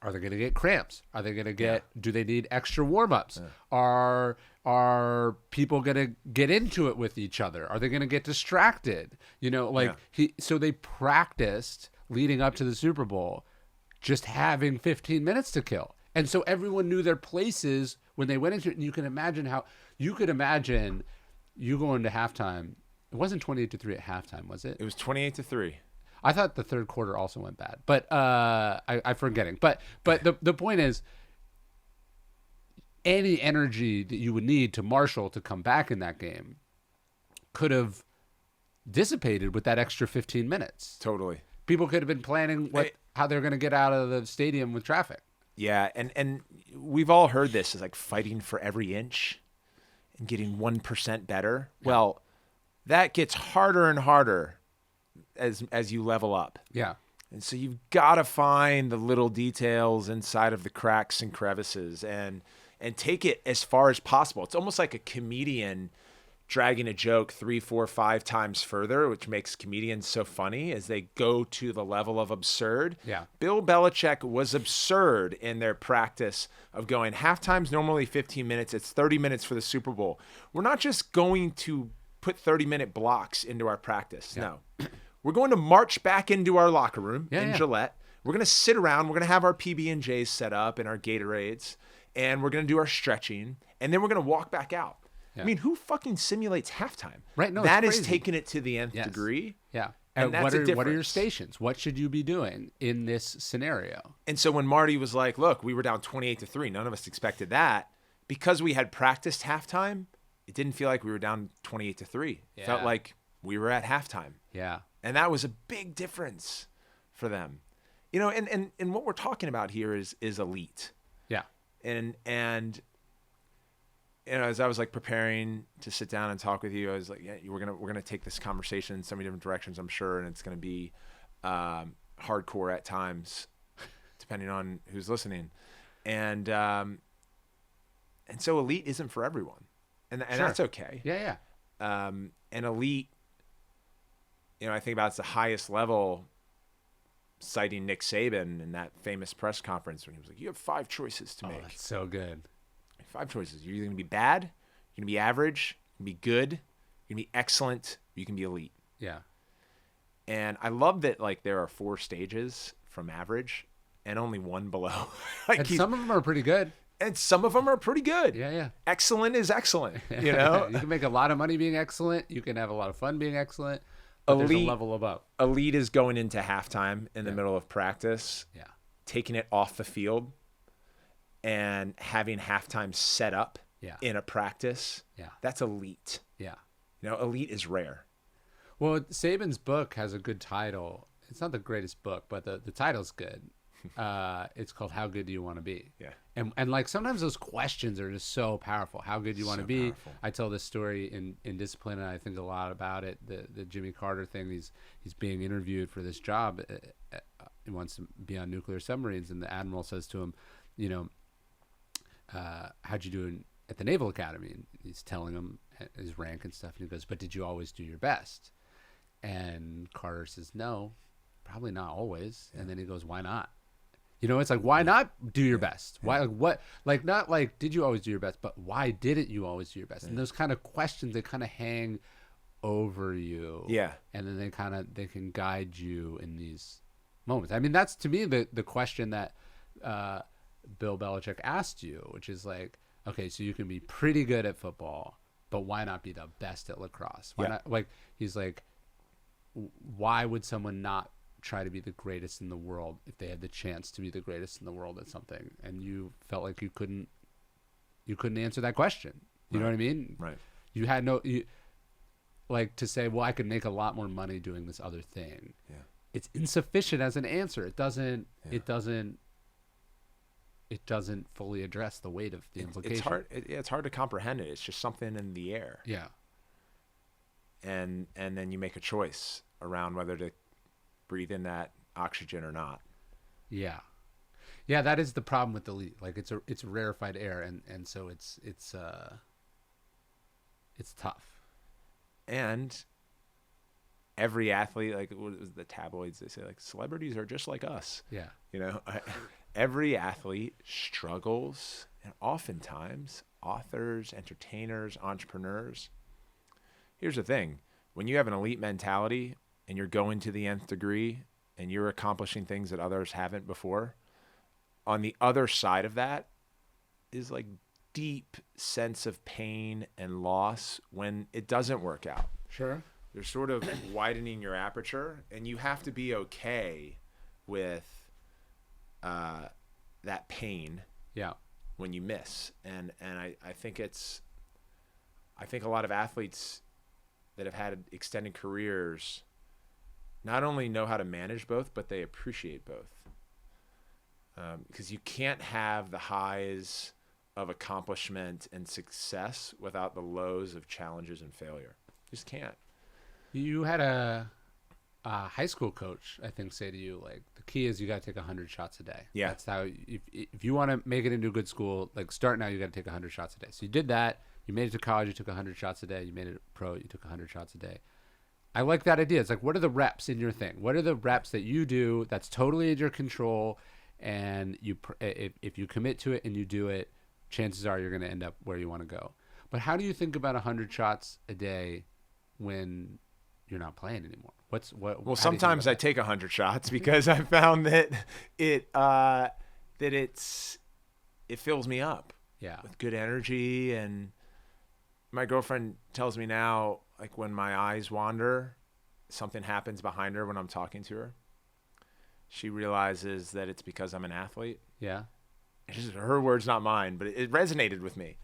are they going to get cramps? Are they going to get, do they need extra warm-ups? Yeah. Are people going to get into it with each other? Are they going to get distracted? So they practiced leading up to the Super Bowl, just having 15 minutes to kill. And so everyone knew their places when they went into it. And you could imagine you go into halftime. It wasn't 28-3 at halftime, was it? It was 28-3. I thought the third quarter also went bad, but I'm forgetting. But the point is, any energy that you would need to marshal to come back in that game could have dissipated with that extra 15 minutes. Totally. People could have been planning how they're going to get out of the stadium with traffic. Yeah, and we've all heard this is like fighting for every inch and getting 1% better. Yeah. Well, that gets harder and harder as you level up. Yeah. And so you've got to find the little details inside of the cracks and crevices and take it as far as possible. It's almost like a comedian dragging a joke 3, 4, 5 times further, which makes comedians so funny as they go to the level of absurd. Yeah. Bill Belichick was absurd in their practice of going halftime's normally 15 minutes. It's 30 minutes for the Super Bowl. We're not just going to put 30-minute blocks into our practice. Yeah. No. We're going to march back into our locker room in Gillette. We're going to sit around. We're going to have our PB&Js set up and our Gatorades, and we're going to do our stretching, and then we're going to walk back out. Yeah. I mean, who fucking simulates halftime? Right. No, that is taking it to the nth degree. Yeah. And what are your stations? What should you be doing in this scenario? And so when Marty was like, look, we were down 28-3. None of us expected that. Because we had practiced halftime, it didn't feel like we were down 28-3. It felt like we were at halftime. Yeah. And that was a big difference for them. And what we're talking about here is elite. Yeah. And as I was like preparing to sit down and talk with you, I was like, yeah, we're gonna take this conversation in so many different directions, I'm sure, and it's gonna be hardcore at times, depending on who's listening, and so elite isn't for everyone, and sure. That's okay. Yeah. And elite, I think about it's the highest level. Citing Nick Saban in that famous press conference when he was like, "You have 5 choices to make." That's so good. 5 choices. You're either going to be bad, you're going to be average, you can be good, you can be excellent, or you can be elite. Yeah. And I love that like there are 4 stages from average and only 1 below. And some of them are pretty good. And some of them are pretty good. Yeah. Excellent is excellent, You can make a lot of money being excellent. You can have a lot of fun being excellent. But elite, there's a level above. Elite is going into halftime in the middle of practice. Yeah. Taking it off the field. And having halftime set up in a practice, that's elite. Yeah. Elite is rare. Well, Saban's book has a good title. It's not the greatest book, but the title's good. It's called How Good Do You Want to Be? Yeah. And like sometimes those questions are just so powerful. How good do you want to be? Powerful. I tell this story in Discipline, and I think a lot about it. The Jimmy Carter thing. He's being interviewed for this job. He wants to be on nuclear submarines, and the admiral says to him, how'd you do at the Naval Academy? And he's telling him his rank and stuff. And he goes, but did you always do your best? And Carter says, no, probably not always. Yeah. And then he goes, why not? It's like, why not do your best? Why, like, what, like, not like, did you always do your best, but why didn't you always do your best? And those kind of questions, they kind of hang over you. Yeah. And then they can guide you in these moments. I mean, that's to me the question that, Bill Belichick asked you, which is like, okay, so you can be pretty good at football, but why not be the best at lacrosse? Why not? Like, he's like, why would someone not try to be the greatest in the world if they had the chance to be the greatest in the world at something? And you felt like you couldn't answer that question. You know what I mean? Right. You had like to say, well, I could make a lot more money doing this other thing. Yeah. It's insufficient as an answer. It doesn't fully address the weight of the implication. It's hard to comprehend it. It's just something in the air. Yeah. And then you make a choice around whether to breathe in that oxygen or not. Yeah. Yeah, that is the problem with elite. Like it's rarefied air, and so it's It's tough. And every athlete, like what was the tabloids, they say like celebrities are just like us. Yeah. Every athlete struggles, and oftentimes authors, entertainers, entrepreneurs. Here's the thing. When you have an elite mentality and you're going to the nth degree and you're accomplishing things that others haven't before, on the other side of that is like deep sense of pain and loss when it doesn't work out. Sure. You're sort of widening your aperture, and you have to be okay with that pain. Yeah. When you miss. And I think a lot of athletes that have had extended careers not only know how to manage both, but they appreciate both. Because you can't have the highs of accomplishment and success without the lows of challenges and failure. Just can't. You had a high school coach, I think, say to you, like, the key is you got to take 100 shots a day. Yeah. That's how, if you want to make it into a good school, like, start now, you got to take 100 shots a day. So you did that. You made it to college, you took 100 shots a day. You made it pro, you took 100 shots a day. I like that idea. It's like, what are the reps in your thing? What are the reps that you do that's totally in your control? And if you commit to it and you do it, chances are you're going to end up where you want to go. But how do you think about 100 shots a day when you're not playing anymore? Well, sometimes I take 100 shots because I found that it fills me up. Yeah. With good energy. And my girlfriend tells me now, like, when my eyes wander, something happens behind her when I'm talking to her. She realizes that it's because I'm an athlete. Yeah. It's just her words, not mine, but it resonated with me.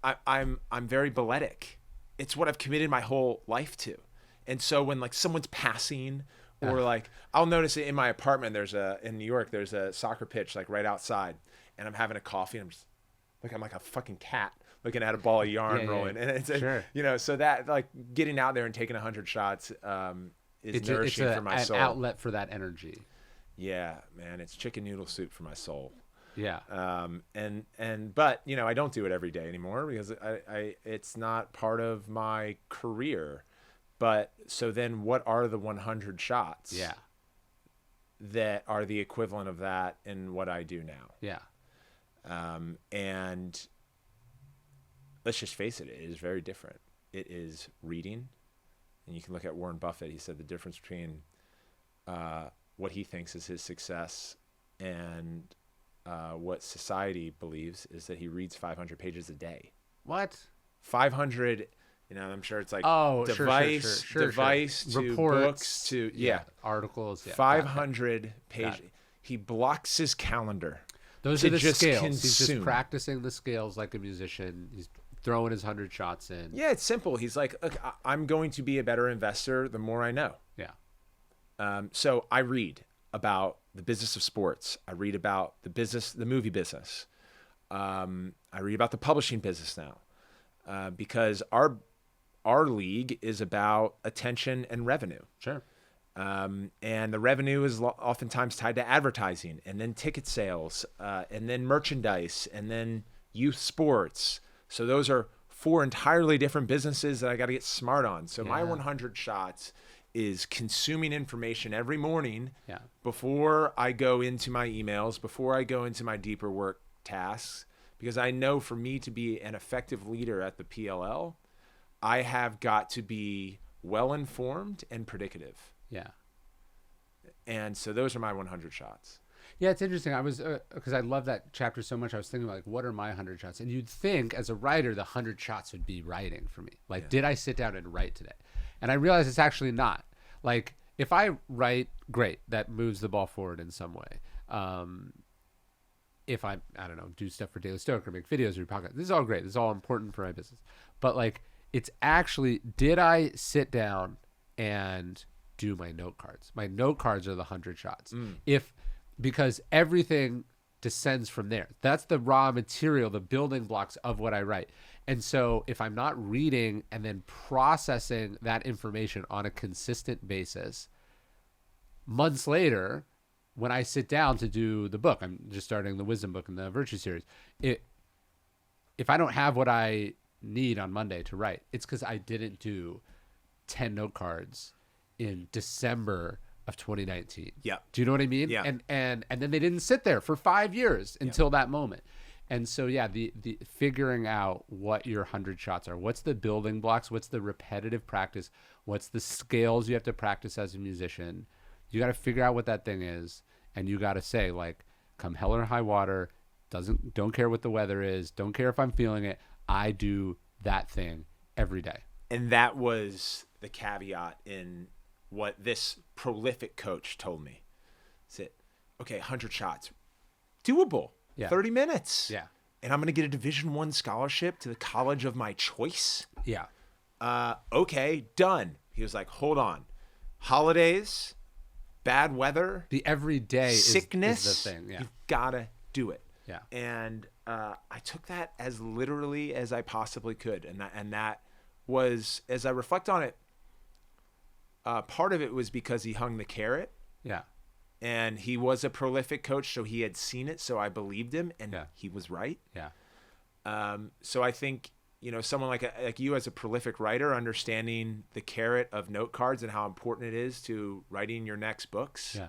I'm very balletic. It's what I've committed my whole life to. And so when like someone's passing, or like I'll notice it in my apartment, in New York, there's a soccer pitch like right outside, and I'm having a coffee, and I'm like a fucking cat looking at a ball of yarn rolling. And it's sure. So that like getting out there and taking 100 shots is nourishing for my soul. It's an outlet for that energy. Yeah, man, it's chicken noodle soup for my soul. Yeah. But I don't do it every day anymore because it's not part of my career. But so then what are the 100 shots? Yeah. That are the equivalent of that in what I do now. Yeah. And let's just face it, it is very different. It is reading. And you can look at Warren Buffett. He said the difference between what he thinks is his success and what society believes is that he reads 500 pages a day. What? 500, I'm sure it's like device to reports, books to articles. Yeah, 500 pages. He blocks his calendar. Those are the scales. Consume. He's just practicing the scales like a musician. He's throwing his 100 shots in. Yeah, it's simple. He's like, look, I'm going to be a better investor the more I know. Yeah. So I read about the business of sports. I read about the movie business. I read about the publishing business now, because our league is about attention and revenue. Sure. And the revenue is oftentimes tied to advertising, and then ticket sales, and then merchandise, and then youth sports. So those are 4 entirely different businesses that I got to get smart on. So my 100 shots is consuming information every morning before I go into my emails, before I go into my deeper work tasks, because I know for me to be an effective leader at the PLL, I have got to be well-informed and predicative. Yeah. And so those are my 100 shots. Yeah, it's interesting. I was, because I love that chapter so much, I was thinking about, like, what are my 100 shots? And you'd think, as a writer, the 100 shots would be writing for me. Like, did I sit down and write today? And I realized it's actually not. Like, if I write, great, that moves the ball forward in some way. If I don't know, do stuff for Daily Stoic or make videos or podcasts, this is all great. This is all important for my business. But, like, it's actually, did I sit down and do my note cards? My note cards are the 100 shots. Because everything descends from there. That's the raw material, the building blocks of what I write. And so if I'm not reading and then processing that information on a consistent basis, months later, when I sit down to do the book, I'm just starting the wisdom book and the virtue series. If I don't have what I need on Monday to write. It's because I didn't do 10 note cards in December of 2019. Yeah. Do you know what I mean? Yeah. And then they didn't sit there for 5 years until that moment. And so, yeah, the figuring out what your 100 shots are, what's the building blocks, what's the repetitive practice, what's the scales you have to practice as a musician. You got to figure out what that thing is. And you got to say, like, come hell or high water, don't care what the weather is, don't care if I'm feeling it. I do that thing every day. And that was the caveat in what this prolific coach told me. Said, okay, 100 shots, doable. Yeah. 30 minutes. Yeah. And I'm going to get a Division I scholarship to the college of my choice. Yeah. Okay, done. He was like, hold on. Holidays, bad weather, the everyday sickness, is the thing. Yeah. You've got to do it. Yeah. And I took that as literally as I possibly could. And that was, as I reflect on it, part of it was because he hung the carrot. Yeah. And he was a prolific coach, so he had seen it, so I believed him, and he was right. Yeah. So I think, someone like you as a prolific writer, understanding the carrot of note cards and how important it is to writing your next books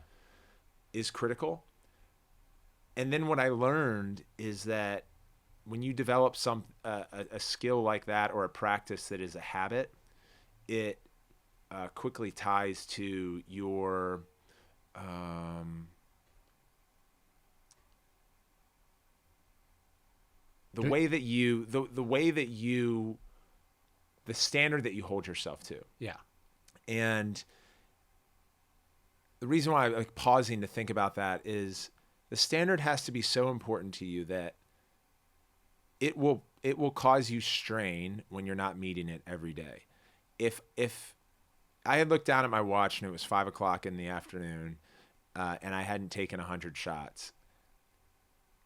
is critical. And then what I learned is that when you develop a skill like that or a practice that is a habit, it quickly ties to your the standard that you hold yourself to. Yeah. And the reason why I'm like pausing to think about that is the standard has to be so important to you that it will cause you strain when you're not meeting it every day. If I had looked down at my watch and it was 5 o'clock in the afternoon, and I hadn't taken 100 shots,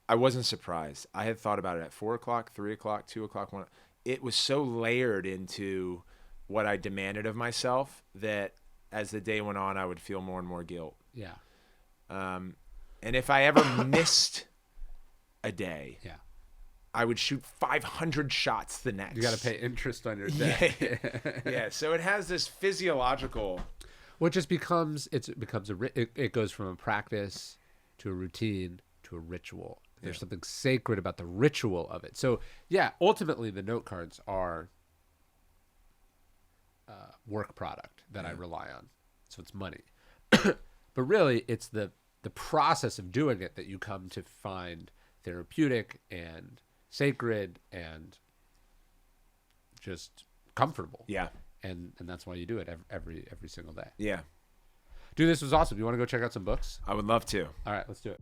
I wasn't surprised. I had thought about it at 4 o'clock, 3 o'clock, 2 o'clock, 1. It was so layered into what I demanded of myself that as the day went on, I would feel more and more guilt. Yeah. And if I ever missed a day, I would shoot 500 shots the next. You got to pay interest on your day. Yeah. So it has this physiological. Well, it goes from a practice to a routine to a ritual. There's something sacred about the ritual of it. So yeah, ultimately the note cards are work product that I rely on. So it's money, but really it's the process of doing it that you come to find therapeutic and sacred and just comfortable. Yeah. And that's why you do it every single day. Yeah. Dude, this was awesome. You want to go check out some books? I would love to. All right, let's do it.